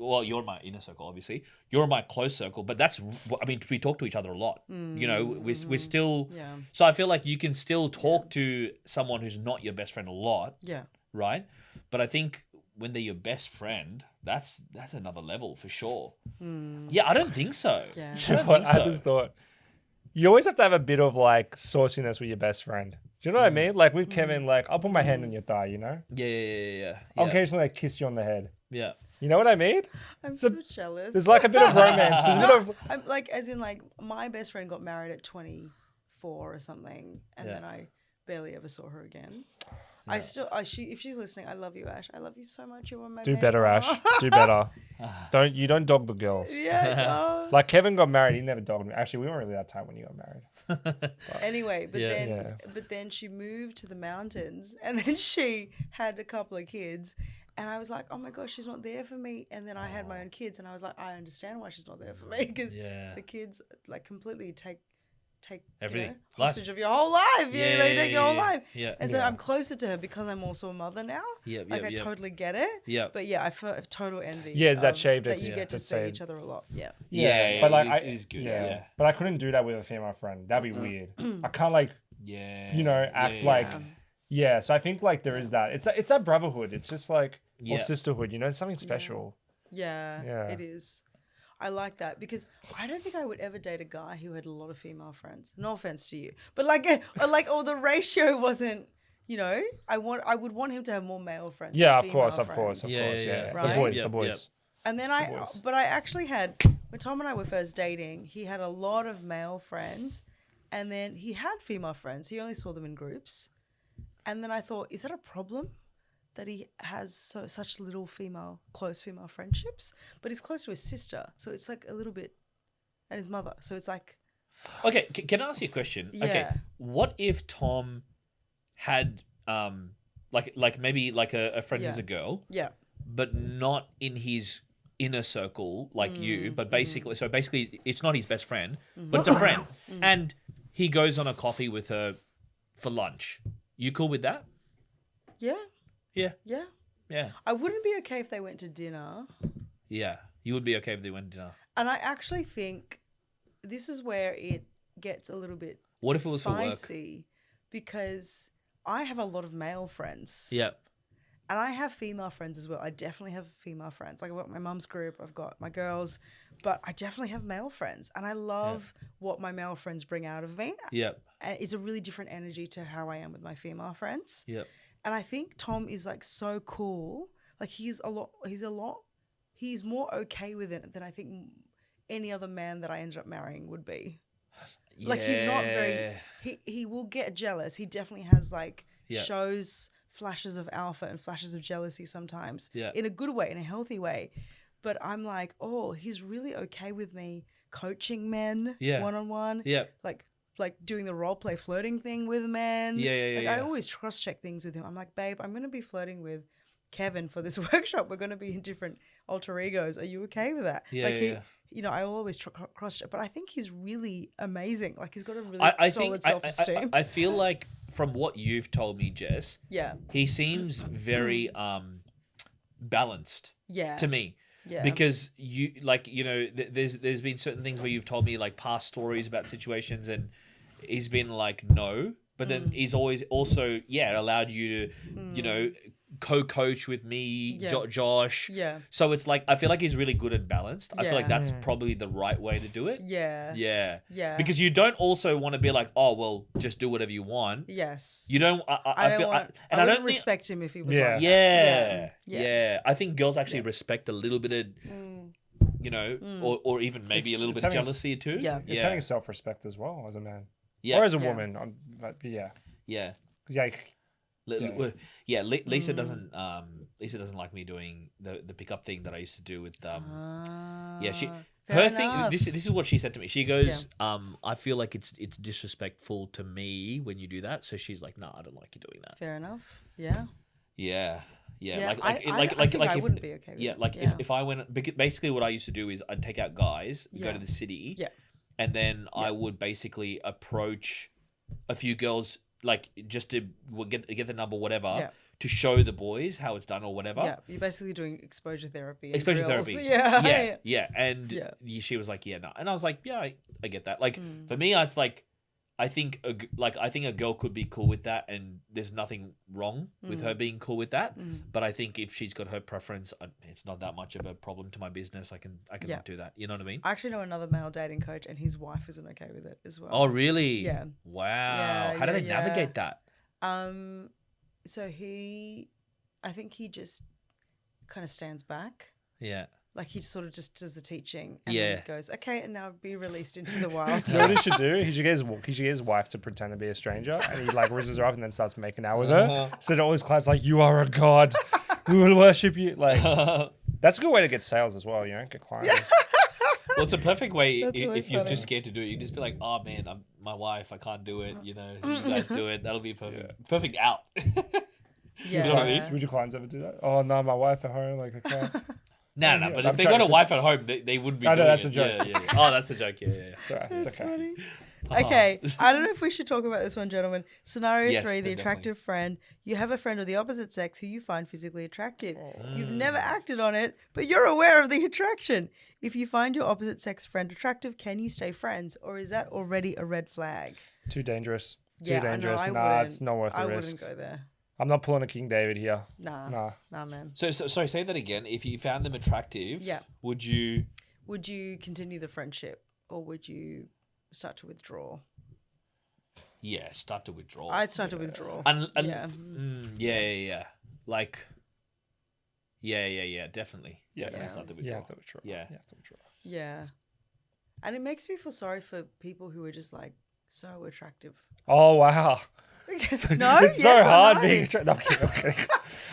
well, you're my inner circle, obviously. You're my close circle, but I mean, we talk to each other a lot. You know, we're still. Yeah. So I feel like you can still talk to someone who's not your best friend a lot, Yeah. right? But I think when they're your best friend, that's another level for sure. Yeah, I don't think so. Yeah. I don't But think so. I just thought you always have to have a bit of like sauciness with your best friend. Do you know what I mean? Like with Kevin, like I'll put my hand on your thigh, you know? Yeah. I'll occasionally like kiss you on the head. Yeah. You know what I mean? I'm so jealous. There's like a bit of romance. There's a bit of I'm like, as in, like, my best friend got married at 24 or something, and Yeah. then I barely ever saw her again. If she's listening, I love you, Ash. I love you so much. You are my do man. better, Ash. Do better. Don't dog the girls. Yeah. no. Like Kevin got married, he never dogged me. Actually, we weren't really that tight when he got married. Anyway, Yeah. but then she moved to the mountains, and then she had a couple of kids, and I was like, oh my gosh, she's not there for me. And then I had my own kids, and I was like, I understand why she's not there for me, because Yeah. the kids like completely take Everything. hostage of your whole life. Yeah, they take your whole life. Yeah. And so I'm closer to her because I'm also a mother now. Yep, Like yep, I yep. totally get it. Yeah. But yeah, I feel total envy. Yeah, that of- shaved that ex- you yeah, get to that see saved- each other a lot. Yeah. Yeah, but like it is good. Yeah. Yeah. But I couldn't do that with a female friend. That'd be weird. I can't like Yeah. you know act like yeah. So I think like there is that. It's that brotherhood. It's just like Yeah. or sisterhood. You know, it's something special. Yeah, Yeah. it is. I like that because I don't think I would ever date a guy who had a lot of female friends. No offense to you, but or the ratio wasn't. You know, I would want him to have more male friends. Yeah, than of course, female of course, friends. of Yeah, course. yeah, Yeah, yeah. Right? The boys, Yep, the boys. And then boys. but I actually had, when Tom and I were first dating, he had a lot of male friends, and then he had female friends. He only saw them in groups, and then I thought, is that a problem? That he has such little close female friendships, but he's close to his sister, so it's like a little bit, and his mother, so it's like. Okay, can I ask you a question? Yeah. Okay, what if Tom had like maybe like a friend who's Yeah. a girl, Yeah. but not in his inner circle like you, but basically it's not his best friend, but it's a friend, and he goes on a coffee with her for lunch. You cool with that? Yeah. Yeah, Yeah. yeah, I wouldn't be okay if they went to dinner. yeah. You would be okay if they went to dinner. And I actually think this is where it gets a little bit What if it was for work? spicy because I have a lot of male friends. Yeah, And I have female friends as well. I definitely have female friends. Like I've got my mum's group, I've got my girls, but I definitely have male friends. And I love what my male friends bring out of me. yeah, And it's a really different energy to how I am with my female friends. yeah. And I think Tom is like so cool. Like he's more okay with it than I think any other man that I ended up marrying would be. Like he's not very, he will get jealous. He definitely has like shows flashes of alpha and flashes of jealousy sometimes in a good way, in a healthy way. But I'm like, oh, he's really okay with me coaching men one-on-one. Yeah. Like doing the role play flirting thing with men. I Yeah. always cross check things with him. I'm like, babe, I'm going to be flirting with Kevin for this workshop. We're going to be in different alter egos. Are you okay with that? You know, I will always cross check, but I think he's really amazing. Like he's got a really solid self-esteem. I feel like from what you've told me, Jess, Yeah. he seems very balanced Yeah. to me. Yeah. Because you like, you know, there's been certain things where you've told me like past stories about situations and he's been like no, but then he's always also allowed you to you know co-coach with me, Josh. Yeah. So it's like I feel like he's really good and balanced. I feel like Yeah. that's probably the right way to do it. Yeah. Yeah. Yeah. Because you don't also want to be like, oh well, just do whatever you want. Yes. You don't. I don't feel, want. and I I wouldn't don't respect him if he was Yeah. like that. Yeah, Yeah. yeah. I think girls actually respect a little bit of, you know, or even maybe It's- a little it's bit of having a- jealousy too. Yeah. It's having self-respect as well as a man Yeah. or as a Yeah. woman. But yeah, yeah. Yeah. Lisa doesn't. Lisa doesn't like me doing the pickup thing that I used to do with. She fair her thing. enough. This is what she said to me. She goes, I feel like it's disrespectful to me when you do that. So she's like, no, I don't like you doing that. Fair enough. Yeah. Yeah. Yeah, I think I wouldn't be okay with yeah, it. like Yeah. if I went basically what I used to do is I'd take out guys, go Yeah. to the city, Yeah. and then I would basically approach a few girls like just to get the number, whatever, Yeah. to show the boys how it's done or whatever. Yeah, you're basically doing exposure therapy. and Exposure drills. therapy. Yeah. Yeah. And Yeah. she was like, yeah, no. And I was like, yeah, I get that. Like Mm. for me, it's like, I think a girl could be cool with that, and there's nothing wrong with her being cool with that. But I think if she's got her preference, it's not that much of a problem to my business. I can Yeah. not do that. You know what I mean? I actually know another male dating coach, and his wife isn't okay with it as well. Oh, really? Yeah. Wow. Yeah, How do they yeah. navigate that? So I think he just kind of stands back. Yeah. Like he sort of just does the teaching and Yeah. then goes, okay, and now be released into the wild. So what he should do? He should get his wife to pretend to be a stranger, and he like rizzes her up and then starts making out with her. So that all his clients like, you are a god, we will worship you. Like that's a good way to get sales as well. You know, get clients. Well, it's a perfect way That's really if you're funny. too scared to do it. You just be like, oh man, I'm my wife. I can't do it. You know, you guys do it. That'll be perfect. Perfect out. Yeah. know what I mean? Would your clients ever do that? Oh no, my wife at home, like I can't. No. Yeah, But I'm if they trying got a to- wife at home, they wouldn't be I know, doing that's it. a joke. Yeah. Oh, that's a joke. Yeah. It's alright. It's That's okay. funny. Uh-huh. Okay, I don't know if we should talk about this one, gentlemen. Scenario Yes, 3, the definitely. attractive friend. You have a friend of the opposite sex who you find physically attractive. You've Mm. never acted on it, but you're aware of the attraction. If you find your opposite sex friend attractive, can you stay friends, or is that already a red flag? Too dangerous. Yeah, Too I know, dangerous. I Nah, wouldn't. it's not worth the I risk. wouldn't go there. I'm not pulling a King David here. Nah, Nah. man. So sorry, say that again. If you found them attractive, Yeah. would you? Would you continue the friendship, or would you start to withdraw? Yeah, start to withdraw. I'd start to withdraw. Yeah. Yeah. Like. Yeah. Definitely. Yeah. Definitely start to You withdraw. have to withdraw. Yeah. You have to withdraw. Yeah. And it makes me feel sorry for people who are just like so attractive. Oh wow. No, It's so yes or hard no? being attracted. No, I'm kidding, I'm kidding.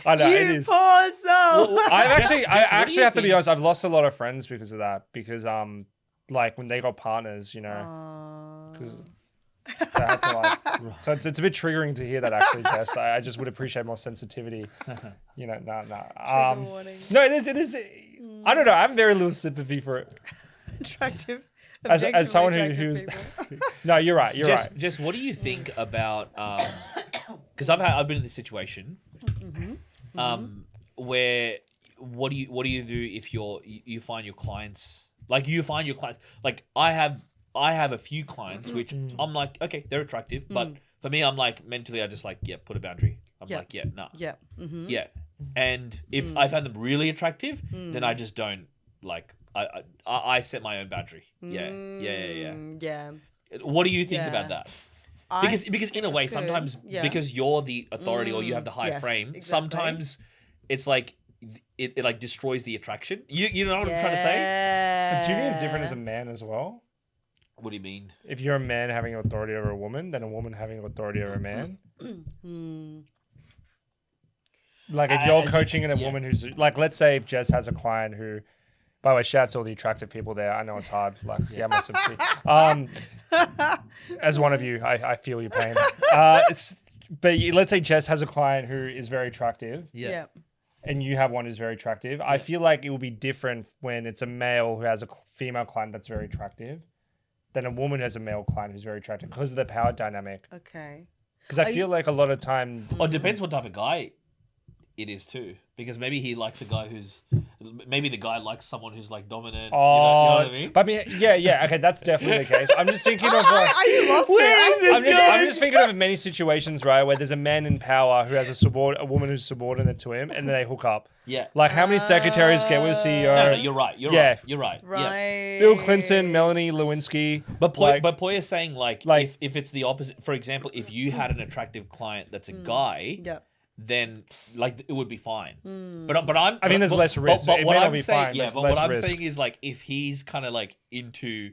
I know it You is. poor soul. I Jess, actually what do you have to be think? honest. I've lost a lot of friends because of that. Because like when they got partners, you know, because they had to like. So it's a bit triggering to hear that actually, Jess. I just would appreciate more sensitivity. You know, Trigger warning. No, it is. I don't know. I have very little sympathy for it. Attractive. As someone objectively who's. attractive people. No, you're right. You're right. Jess, what do you think about? Because I've been in this situation, where what do you do if you find your clients like I have a few clients which I'm like, okay, they're attractive, but for me I'm like mentally I just like, yeah, put a boundary. I'm Yeah. like, yeah, nah. Yeah. Mm-hmm. Yeah. And if I find them really attractive, then I just don't like I set my own boundary. Yeah. Yeah. What do you think Yeah. about that? I Because think in a way that's good. sometimes Yeah. because you're the authority or you have the high yes, frame, exactly. sometimes it's like it like destroys the attraction. You know what I'm trying to say? But do you think it's different as a man as well? What do you mean? If you're a man having authority over a woman, than a woman having authority over a man. Like if you're coaching in a woman who's like, let's say if Jess has a client who, by the way, shout out to all the attractive people there. I know it's hard. Like, yeah, my sympathy. As one of you, I feel your pain. But let's say Jess has a client who is very attractive. Yeah. And you have one who's very attractive. I feel like it will be different when it's a male who has a female client that's very attractive than a woman who has a male client who's very attractive because of the power dynamic. Okay. Because I feel like a lot of time... Well, it depends what type of guy it is too. Because maybe he likes a guy who's maybe the guy likes someone who's like dominant. Oh, you know what I mean? But I mean, yeah, okay, that's definitely the case. I'm just thinking of like... Are you lost? I'm just thinking of many situations, right, where there's a man in power who has a woman who's subordinate to him, and then they hook up. Yeah. Like how many secretaries get with a CEO? No, you're right. You're Yeah. right. You're right. Right. Yeah. Bill Clinton, Melanie Lewinsky. But like, Poya's saying like if it's the opposite, for example, if you had an attractive client that's a guy, Yeah. then like it would be fine. But I'm. I mean, there's less risk. But It what may not I'm be saying, fine, yeah. there's But less what I'm risk. saying is like if he's kind of like into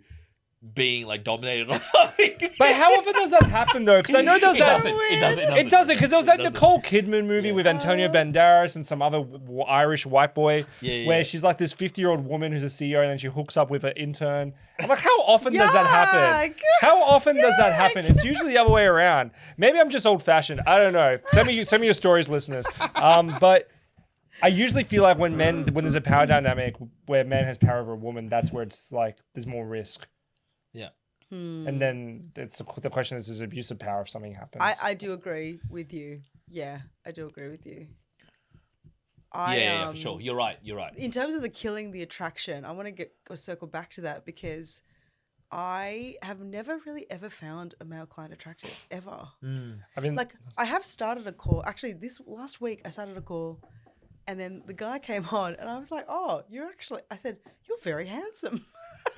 being like dominated or something. But how often does that happen though? Because I know there's it that. doesn't. It doesn't. It doesn't, because there was that It doesn't. Nicole Kidman movie with Antonio Banderas and some other Irish white boy, where she's like this 50-year-old woman who's a CEO, and then she hooks up with an intern. I'm like, how often does that happen? Yuck. How often does that happen? It's usually the other way around. Maybe I'm just old-fashioned. I don't know. Send me your stories, listeners. But I usually feel like when there's a power dynamic where man has power over a woman, that's where it's like there's more risk. Yeah. And then the question is abuse of power if something happens. I do agree with you. Yeah, I do agree with you. Yeah, for sure. You're right. In terms of the killing the attraction, I want to circle back to that because I have never really ever found a male client attractive ever. I mean, Like I have started a call. Actually, this last week I started a call, and then the guy came on, and I was like, "Oh, I said you're very handsome."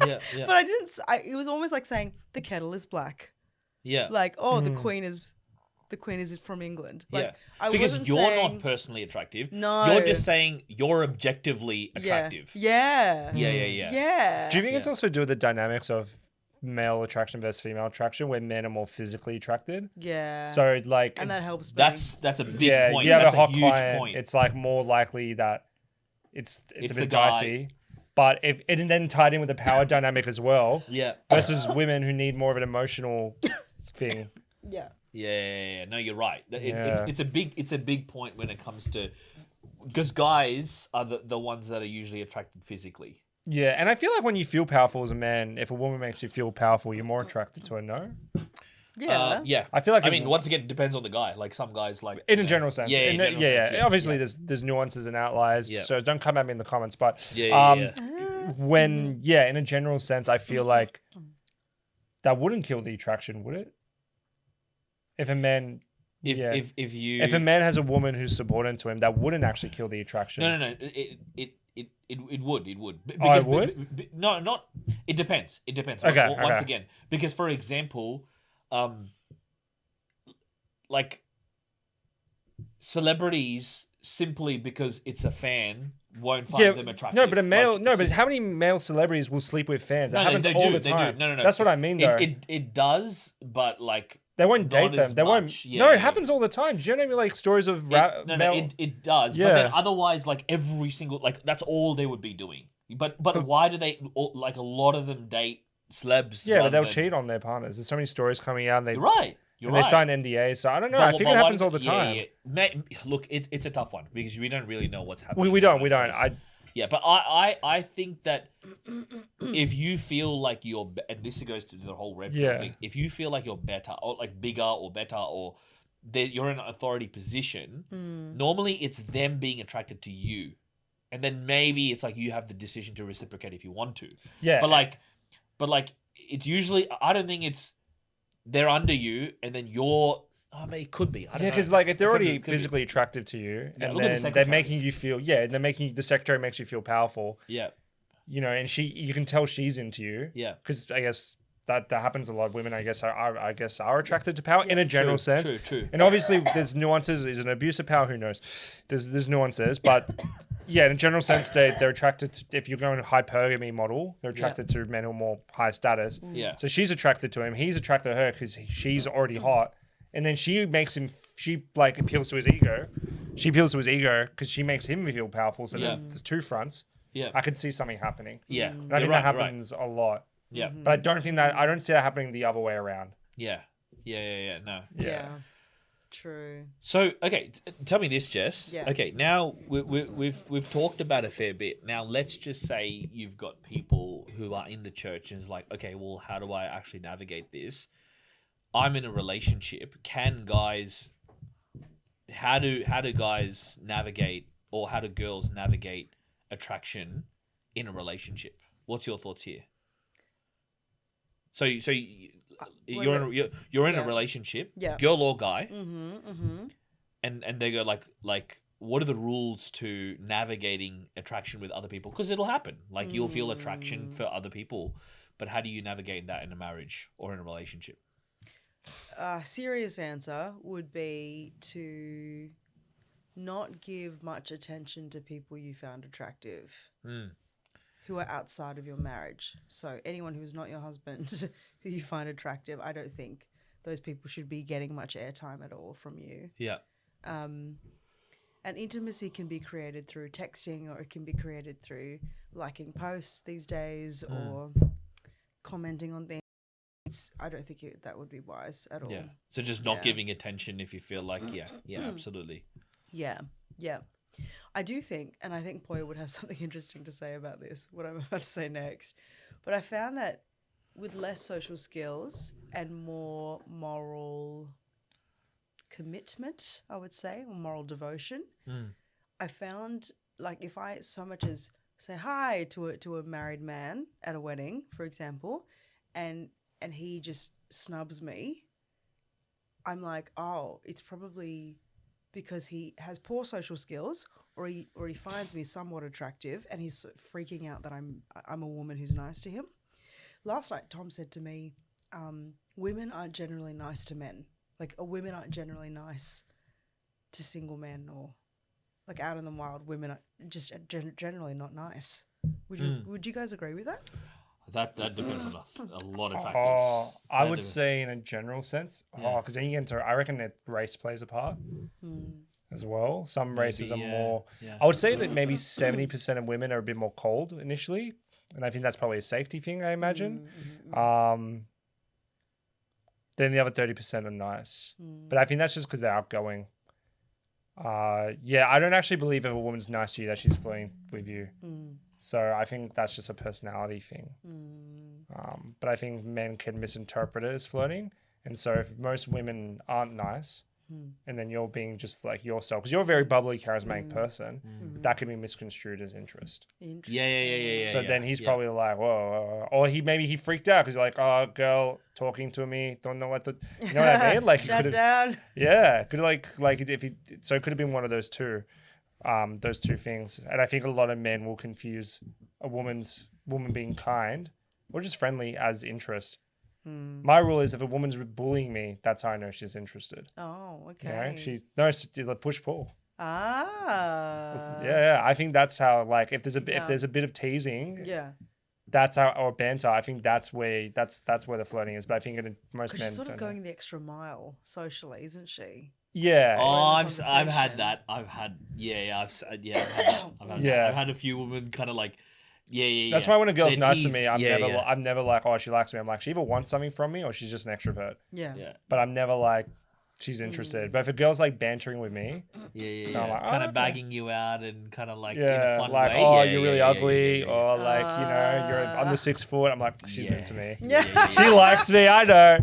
Yeah. But I didn't. It was almost like saying the kettle is black. Yeah. Like, oh, the queen is from England. Like, yeah. I Because wasn't you're saying, not personally attractive. No. You're just saying you're objectively attractive. Yeah. Yeah. do you think it's also to do with the dynamics of male attraction versus female attraction, where men are more physically attracted? Yeah. So like, and that helps me. That's a big yeah, point. you have That's a hot huge client, point. it's like more likely that it's It's a the bit guy. dicey. But if it then tied in with the power dynamic as well, Yeah. versus women who need more of an emotional thing. Yeah. Yeah. No, you're right. Yeah. It's a big point when it comes to, because guys are the ones that are usually attracted physically. Yeah, and I feel like when you feel powerful as a man, if a woman makes you feel powerful, you're more attracted to her, no? Yeah. Yeah. I feel like I mean, once again, it depends on the guy. Like some guys, like in a general sense. Yeah, In in the- general yeah, sense, yeah. Obviously, Yeah. there's nuances and outliers, Yeah. so don't come at me in the comments. But Yeah. when in a general sense, I feel like that wouldn't kill the attraction, would it? If a man, if a man has a woman who's subordinate to him, that wouldn't actually kill the attraction. No. It would. It would? No, not. It depends. Okay, Once okay. again, because for example, like celebrities, simply because it's a fan, won't find them attractive. No, but Like, but how many male celebrities will sleep with fans? That No, happens they all do, the time. No. That's what I mean, though. It does, but like They won't not date as them. They won't. much. Yeah, No, it yeah. happens all the time. Do you know what I mean? Like stories of No, male. it does. Yeah. But then otherwise, like every single, like that's all they would be doing. But why do they, like a lot of them date celebs? Yeah, but rather they'll than- cheat on their partners. There's so many stories coming out. And they You're right. You're and right. they sign NDAs. So I don't know. But- I think but it why happens do- all the time. Yeah. Look, it's a tough one because we don't really know what's happening. We don't. Yeah, but I think that if you feel like you're, and this goes to the whole red pill Yeah. thing, if you feel like you're better or like bigger or better or that you're in an authority position, normally it's them being attracted to you, and then maybe it's like you have the decision to reciprocate if you want to. Yeah. But like it's usually, I don't think it's they're under you and then you're. I mean, it could be. I don't know. because like if they're It could already be, could be. physically attractive to you, Yeah, and look at the then they're secretary. making you feel, they're making the secretary makes you feel powerful, Yeah, you know, and you can tell she's into you, yeah. because I guess that happens a lot. Women, I guess, are attracted to power in a general sense. True. And obviously, there's nuances. Is an abuse of power? Who knows? There's nuances, but yeah, in a general sense, they're attracted to. If you're going to hypergamy model, they're attracted to men who are more high status. Yeah. So she's attracted to him. He's attracted to her because she's already hot, and then she makes him. She like appeals to his ego. She appeals to his ego because she makes him feel powerful. So Yeah. there's two fronts. Yeah. I could see something happening. Yeah. And I You're think right, that right. happens a lot. Yeah. But I don't see that happening the other way around. Yeah. No. Yeah. True. So, okay, tell me this, Jess. Yeah. Okay, now we've talked about a fair bit. Now let's just say you've got people who are in the church and it's like, okay, well, how do I actually navigate this? I'm in a relationship. How do guys navigate, or how do girls navigate attraction in a relationship? What's your thoughts here? So you're in a relationship, Yeah. girl or guy, Mm-hmm. and they go like, what are the rules to navigating attraction with other people? Because it'll happen. Like you'll feel attraction for other people, but how do you navigate that in a marriage or in a relationship? Serious answer would be to not give much attention to people you found attractive who are outside of your marriage. So anyone who is not your husband who you find attractive, I don't think those people should be getting much airtime at all from you. Yeah. And intimacy can be created through texting, or it can be created through liking posts these days or commenting on things. I don't think that would be wise at all. Yeah. So just not Yeah. giving attention if you feel like, absolutely. Yeah. I do think, and I think Poya would have something interesting to say about this, what I'm about to say next. But I found that with less social skills and more moral commitment, I would say, or moral devotion. I found like if I so much as say hi to a married man at a wedding, for example, and he just snubs me, I'm like, oh, it's probably because he has poor social skills, or he finds me somewhat attractive, and he's freaking out that I'm a woman who's nice to him. Last night, Tom said to me, women aren't generally nice to men. Like, women aren't generally nice to single men, or like out in the wild, women are just generally not nice. Would you guys agree with that? That depends on a lot of factors. Oh, I That would depends. say in a general sense. Yeah. Because then you get into, I reckon that race plays a part as well. Some races are yeah, more. yeah. I would say that maybe 70% of women are a bit more cold initially, and I think that's probably a safety thing. I imagine. Then the other 30% are nice, but I think that's just because they're outgoing. Yeah, I don't actually believe if a woman's nice to you that she's flirting with you. So I think that's just a personality thing. But I think men can misinterpret it as flirting. And so if most women aren't nice, and then you're being just like yourself, because you're a very bubbly, charismatic person, that can be misconstrued as interest. Yeah. So then he's probably like, whoa. Or maybe he freaked out because he's like, oh, girl talking to me, don't know what to, you know what I mean? Like, Shut down. yeah, could like if he, so it could have been one of those two things. And I think a lot of men will confuse a woman being kind or just friendly as interest. My rule is if a woman's bullying me, that's how I know she's interested. Oh, You know, okay. she's like push pull. Ah. Yeah, I think that's how, like, if there's a bit of teasing, Yeah. that's how, or banter. I think that's where the flirting is. But I think most Because men she's sort of don't know. going the extra mile socially, isn't she? Yeah. Oh, in the I've had conversation. that. I've had that. I've had a few women kind of like, That's why when a girl's They're nice to teased. me, I'm never like, oh, she likes me. I'm like, she either wants something from me or she's just an extrovert. Yeah. Yeah. But I'm never like, she's interested. But if a girl's like bantering with me, Yeah. I'm like, oh, kind of okay. bagging you out and kind of like in a fun like, way. oh, Yeah, you're really ugly, yeah. or like, you know, you're under 6 foot. I'm like, she's into me. Yeah. She likes me. I know.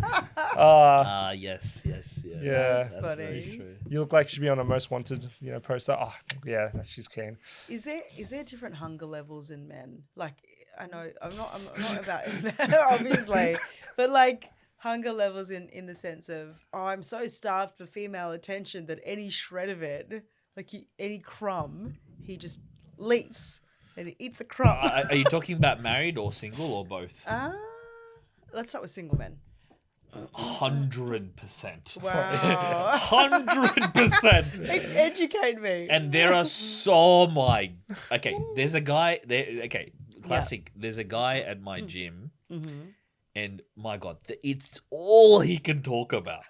Yes. Yeah. That's funny. very true. You look like she'd be on a most wanted, poster. Oh, yeah, she's keen. Is there different hunger levels in men? Like, I know I'm not about obviously, but like hunger levels in the sense of, oh, I'm so starved for female attention that any shred of it, like any crumb, he just leaves and he eats the crumb. Are you talking about married or single or both? Let's start with single men. 100%. Wow. 100%. Educate me. And there are there's a guy there. Okay, classic. There's a guy at my gym, and my God, it's all he can talk about.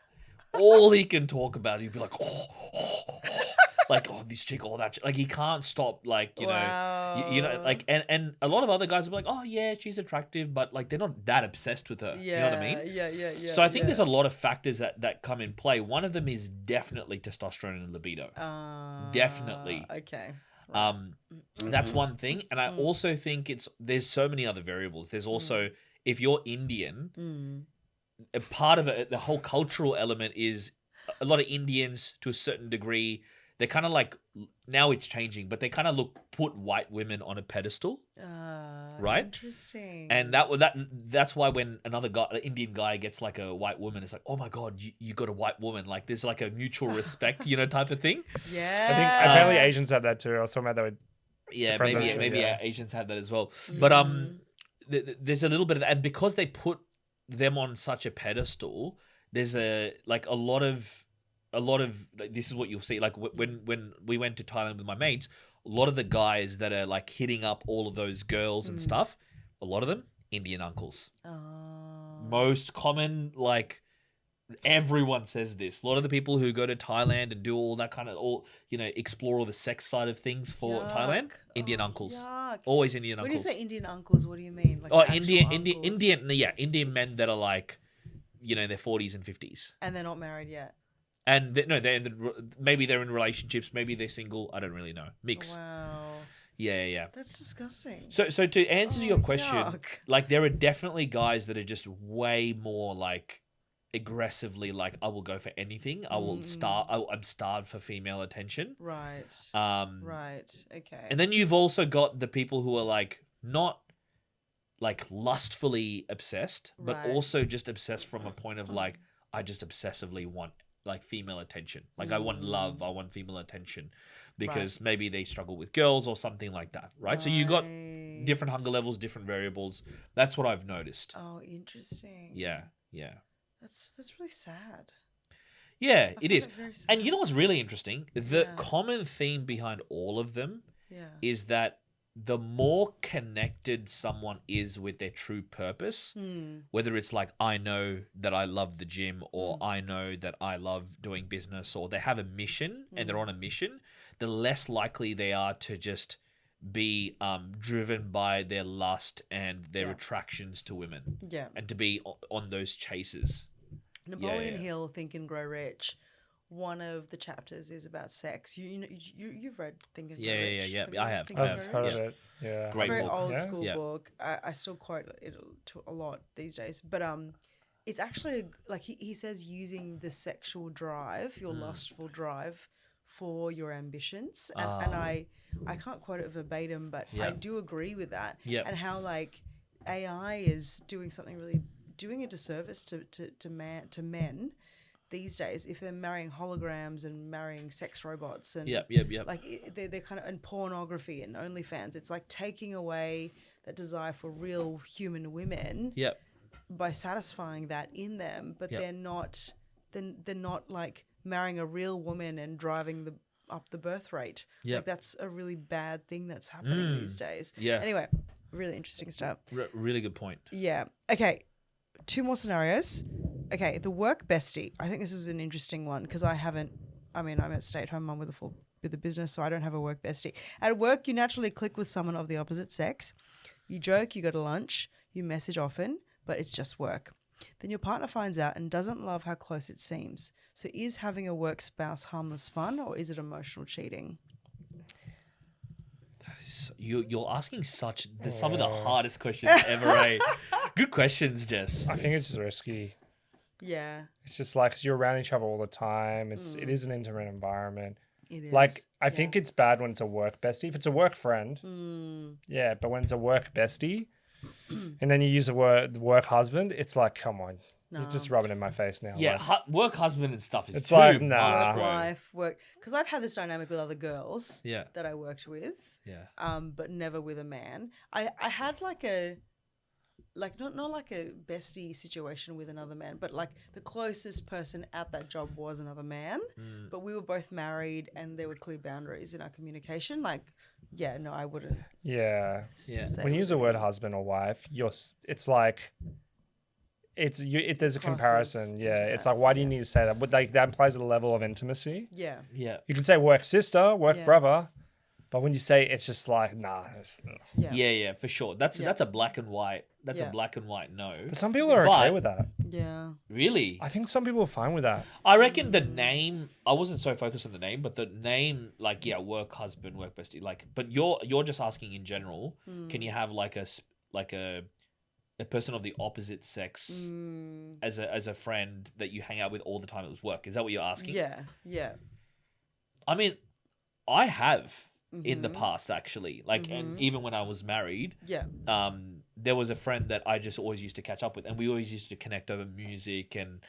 All he can talk about. He'd be like, like, oh, this chick, all that chick. Like, he can't stop, like, you know, like, and a lot of other guys will be like, oh, yeah, she's attractive, but, like, they're not that obsessed with her. Yeah, You know what I mean? Yeah. So I think there's a lot of factors that come in play. One of them is definitely testosterone and libido. Definitely. Okay. That's one thing. And I also think there's so many other variables. There's also, if you're Indian, a part of it, the whole cultural element is a lot of Indians to a certain degree. They're kind of like, now it's changing, but they kind of put white women on a pedestal, right? Interesting. And that's why when another guy, an Indian guy, gets like a white woman, it's like, oh my God, you got a white woman. Like, there's like a mutual respect, type of thing. Yeah. I think apparently Asians have that too. I was talking about that with Yeah, friends maybe actually, maybe yeah. Asians have that as well. But there's a little bit of that, and because they put them on such a pedestal, there's a lot of like, this is what you'll see. Like when we went to Thailand with my mates, a lot of the guys that are like hitting up all of those girls and stuff, a lot of them Indian uncles. Most common, like, everyone says this. A lot of the people who go to Thailand and do all that kind of explore all the sex side of things for Thailand, Indian uncles. Yuck. Always Indian When uncles. you say Indian uncles, what do you mean? Like Oh, actual Indian uncles? Indian men that are like, their 40s and 50s. And they're not married yet. And maybe they're in relationships, maybe they're single. I don't really know. Mix. Wow. Yeah. That's disgusting. So to answer your question, yuck. like there are definitely guys that are just way more like aggressively like I will go for anything. I will I'm starved for female attention. Right. Um Okay. and then you've also got the people who are like not like lustfully obsessed, but Right. also just obsessed from a point of like I just obsessively want like female attention. Like I want love, I want female attention because maybe they struggle with girls or something like that, right? So you got different hunger levels, different variables. That's what I've noticed. Oh, interesting. Yeah. That's really sad. Yeah, I it find is. it very sad. And you know what's really interesting? The Yeah. common theme behind all of them Yeah. is that the more connected someone is with their true purpose, whether it's like, I know that I love the gym, or I know that I love doing business, or they have a mission and they're on a mission, the less likely they are to just be driven by their lust and their attractions to women Yeah. and to be on those chases. Napoleon Hill, Think and Grow Rich. One of the chapters is about sex. You've read Think and Grow Rich. Yeah. You I read have. Think and I've Grow heard Rich? of it. Yeah. Great Very book. old school Yeah. book. I still quote it a lot these days. But it's actually like he says using the sexual drive, your lustful drive, for your ambitions. And I can't quote it verbatim, but I do agree with that. Yep. And how like AI is doing a disservice to men these days if they're marrying holograms and marrying sex robots and Yep. like they're kind of, and pornography and OnlyFans. It's like taking away that desire for real human women Yep. by satisfying that in them, but they're not like marrying a real woman and driving up the birth rate. Yep. Like that's a really bad thing that's happening these days. Yeah. Anyway, really interesting stuff. Really good point. Yeah. Okay. 2 more scenarios. Okay, the work bestie. I think this is an interesting one because I'm a stay-at-home mum with a business, so I don't have a work bestie. At work, you naturally click with someone of the opposite sex. You joke, you go to lunch, you message often, but it's just work. Then your partner finds out and doesn't love how close it seems. So is having a work spouse harmless fun, or is it emotional cheating? You're asking some of the hardest questions ever, eh? Good questions, Jess. I think it's just risky. Yeah, It's just like 'cause you're around each other all the time. It is an intimate environment. it is. Like I think it's bad when it's a work bestie. If it's a work friend, yeah. But when it's a work bestie, and then you use the work husband, it's like, come on, you're just rubbing it in my face now. Yeah, like, work husband and stuff is It's too like, much, nah. bro. wife work, because I've had this dynamic with other girls Yeah. that I worked with. Yeah. But never with a man. I had like a not like a bestie situation with another man, but like the closest person at that job was another man. But we were both married and there were clear boundaries in our communication. Like, yeah, no, I wouldn't. yeah. say When you it use the would word be- husband or wife, it's like. There's a Crosses comparison, yeah. into It's that, like, why do you need to say that? But like that implies a level of intimacy. Yeah. Yeah. You can say work sister, work Yeah. brother, but when you say it, it's just like, nah. Yeah. Yeah, for sure. That's a black and white. That's Yeah. a black and white no. But some people are okay But- with that. Yeah. Really? I think some people are fine with that. I reckon the name. I wasn't so focused on the name, but the name, like, work husband, work bestie, like. But you're just asking in general. Can you have like a person of the opposite sex as a friend that you hang out with all the time at work? Is that what you're asking? Yeah. Yeah. I mean, I have in the past actually, like, and even when I was married, Yeah. there was a friend that I just always used to catch up with, and we always used to connect over music and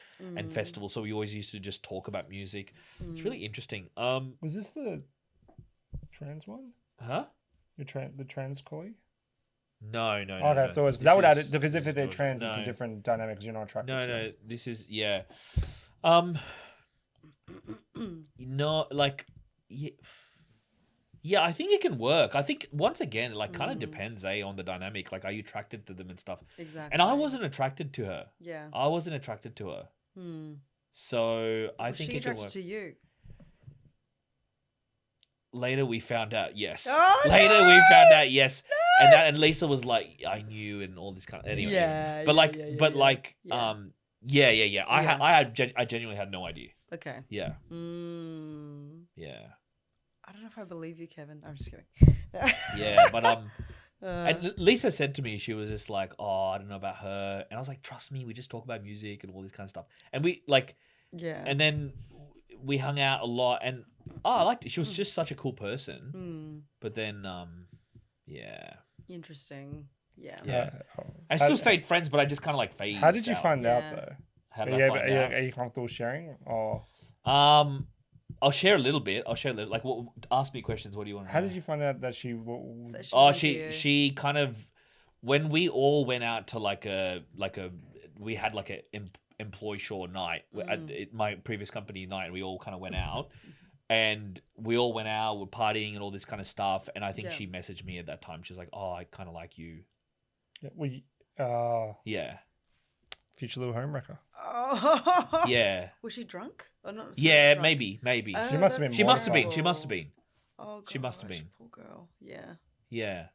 festivals. So we always used to just talk about music. It's really interesting. Was this the trans one? Huh? The trans colleague? No. Okay, I thought it was, This that would add is- it, because if this they're is- trans, it's no. a different dynamic because you're not attracted to No, them. this is no, like, yeah, I think it can work. I think once again, like, kind of depends, on the dynamic. Like, are you attracted to them and stuff? Exactly. And I wasn't attracted to her. Yeah. I wasn't attracted to her. So I Was think she it can attracted work. to you? Later we found out yes. Oh, Later we found out yes. And Lisa was like, I knew, and all this kind of anyway. Yeah, But yeah, like, yeah, yeah, but yeah. like, Yeah. yeah. I genuinely had no idea. Okay. Yeah, Mm. yeah. I don't know if I believe you, Kevin. I'm just kidding. Yeah, but and Lisa said to me, she was just like, "Oh, I don't know about her," and I was like, "Trust me, we just talk about music and all this kind of stuff." And we like, Yeah. and then we hung out a lot, and I liked it. She was just such a cool person. But then, yeah, Interesting. Yeah. yeah. Oh. I still stayed friends, but I just kind of like phased. How did you out. find out Yeah. though? How Are did you, I able- find are you, out? are you comfortable sharing? Or I'll share a little bit. Like, ask me questions. What do you want to how know? did you find out that she? That she Oh, was into you. she kind of, when we all went out to we had like a employee shore night at my previous company night, and we all kind of went out, and we all went out, we're partying and all this kind of stuff, and I think Yeah. she messaged me at that time. She's like, "Oh, I kind of like you." Yeah, Future little homewrecker. Oh. yeah, Was she drunk? Or not? yeah. Drunk? Maybe. Oh, She must have that's been She must have been. terrible. She must have been. Oh, She must have gosh, been. Poor girl. Yeah. Yeah.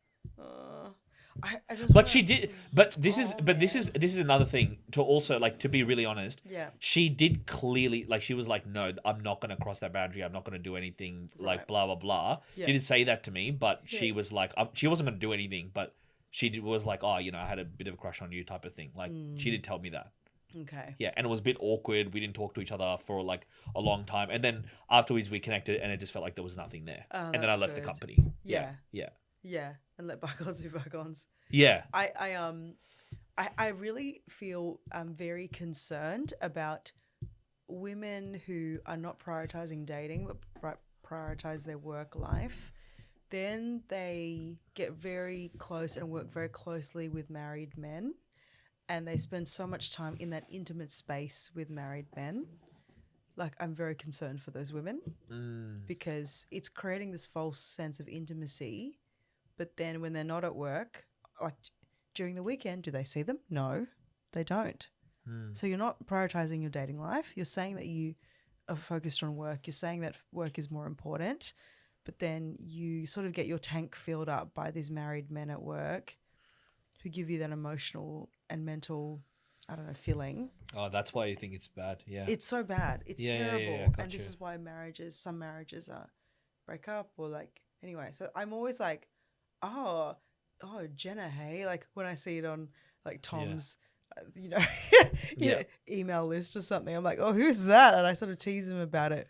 I just. But wanna- she did. But this is. Oh, But this is another thing to also like, to be really honest. Yeah. She did clearly, like, she was like, "No, I'm not going to cross that boundary. I'm not going to do anything." Like, Right. blah blah blah. Yeah. She did say that to me, but Yeah. she was like, she wasn't going to do anything. But was like, "Oh, I had a bit of a crush on you," type of thing. Like, she did tell me that. Okay. Yeah, and it was a bit awkward. We didn't talk to each other for like a long time, and then afterwards we connected, and it just felt like there was nothing there. Oh, and then I that's left the good. company. Yeah. Yeah. Yeah. And let bygones be bygones. Yeah. I really feel very concerned about women who are not prioritizing dating but prioritize their work life. Then they get very close and work very closely with married men, and they spend so much time in that intimate space with married men. Like, I'm very concerned for those women because it's creating this false sense of intimacy. But then when they're not at work, like during the weekend, do they see them? No, they don't. So you're not prioritizing your dating life. You're saying that you are focused on work. You're saying that work is more important. But then you sort of get your tank filled up by these married men at work who give you that emotional and mental, I don't know, feeling. Oh, that's why you think it's bad. Yeah. It's so bad. It's Yeah, terrible. got And this you. is why some marriages break up or like, anyway. So I'm always like, oh, Jenna, hey, like when I see it on like Tom's, email list or something, I'm like, oh, who's that? And I sort of tease him about it.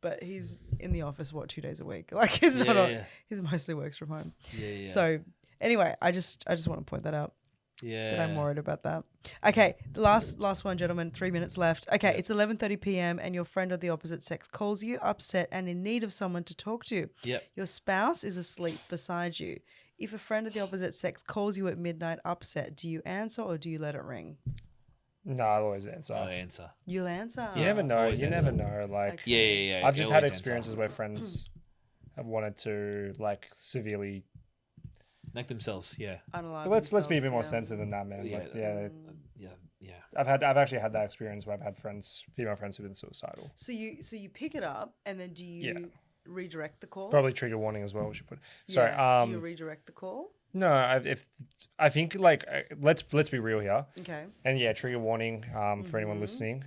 But he's in the office, 2 days a week? Like he's not, he's mostly works from home. Yeah. So anyway, I just want to point that out. Yeah. That I'm worried about that. Okay, the last one, gentlemen. 3 minutes left. Okay, it's 11:30 p.m. and your friend of the opposite sex calls you upset and in need of someone to talk to. Yep. Your spouse is asleep beside you. If a friend of the opposite sex calls you at midnight upset, do you answer or do you let it ring? No, I'll always answer. I'll answer. You'll answer. You never know. Always You answer. never know. Like, Okay. Yeah. I've just I had always experiences answer. where friends have wanted to like severely. Like themselves. Yeah. Unalive Let's be a bit themselves, more yeah. sensitive than that, man. Yeah. Like, yeah, Yeah. I've actually had that experience where I've had female friends who've been suicidal. So you pick it up and then do you redirect the call? Probably trigger warning as well. We should put. Sorry. Yeah. Do you redirect the call? No, I think like let's be real here. Okay. And yeah, trigger warning for anyone Mm-hmm. listening.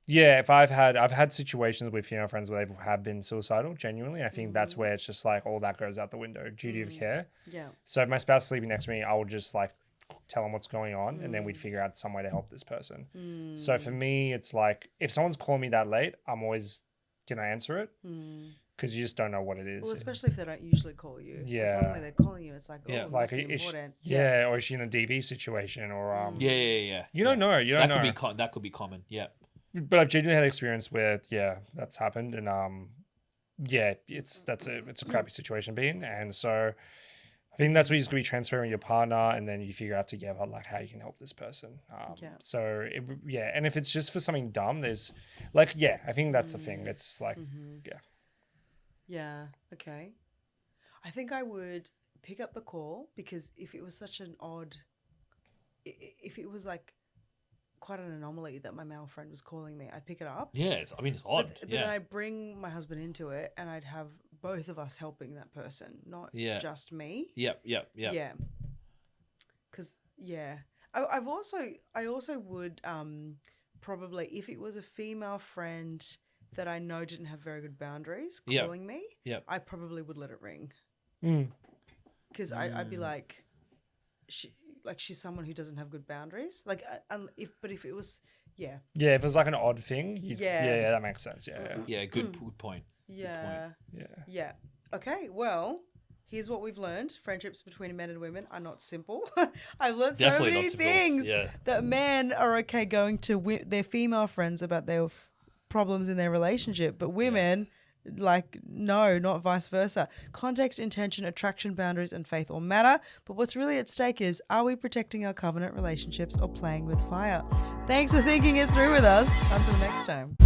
Yeah, if I've had situations with female friends where they have been suicidal, genuinely, I think Mm-hmm. that's where it's just like all that goes out the window. Duty of care. Yeah. So if my spouse is sleeping next to me, I would just like tell them what's going on, and then Mm. we'd figure out some way to help this person. So for me, it's like if someone's calling me that late, I'm always gonna answer it because you just don't know what it is. Well, especially if they don't usually call you. And Yeah. suddenly they're calling you. It's like, oh, Yeah. it like must be is she, important. yeah, or is she in a DV situation or Yeah. You don't know. You don't That know. could be that could be common. Yeah. But I've genuinely had experience where that's happened, and it's a crappy situation to be in, and so I think that's where you just gonna be transferring your partner, and then you figure out together like how you can help this person. So and if it's just for something dumb, there's like I think that's the thing. It's like Yeah. Okay. I think I would pick up the call because if it was such an odd, if it was like quite an anomaly that my male friend was calling me, I'd pick it up. Yeah. It's odd. But then I'd bring my husband into it and I'd have both of us helping that person, not just me. Yep. Yeah. Because, I also would probably, if it was a female friend that I know didn't have very good boundaries Yeah. calling me, Yeah. I probably would let it ring. Mm. Because I'd be like, she's someone who doesn't have good boundaries. Like, if it was, yeah, Yeah, if it was like an odd thing, Yeah. yeah, that makes sense. Yeah, Yeah, good point. yeah, yeah. yeah. Okay, well, here's what we've learned: friendships between men and women are not simple. I've learned Definitely so many not simple. things Yeah. that men are okay going to their female friends about their problems in their relationship, but women. Like, no, not vice versa. Context, intention, attraction, boundaries, and faith all matter. But what's really at stake is, are we protecting our covenant relationships or playing with fire? Thanks for thinking it through with us. Until next time.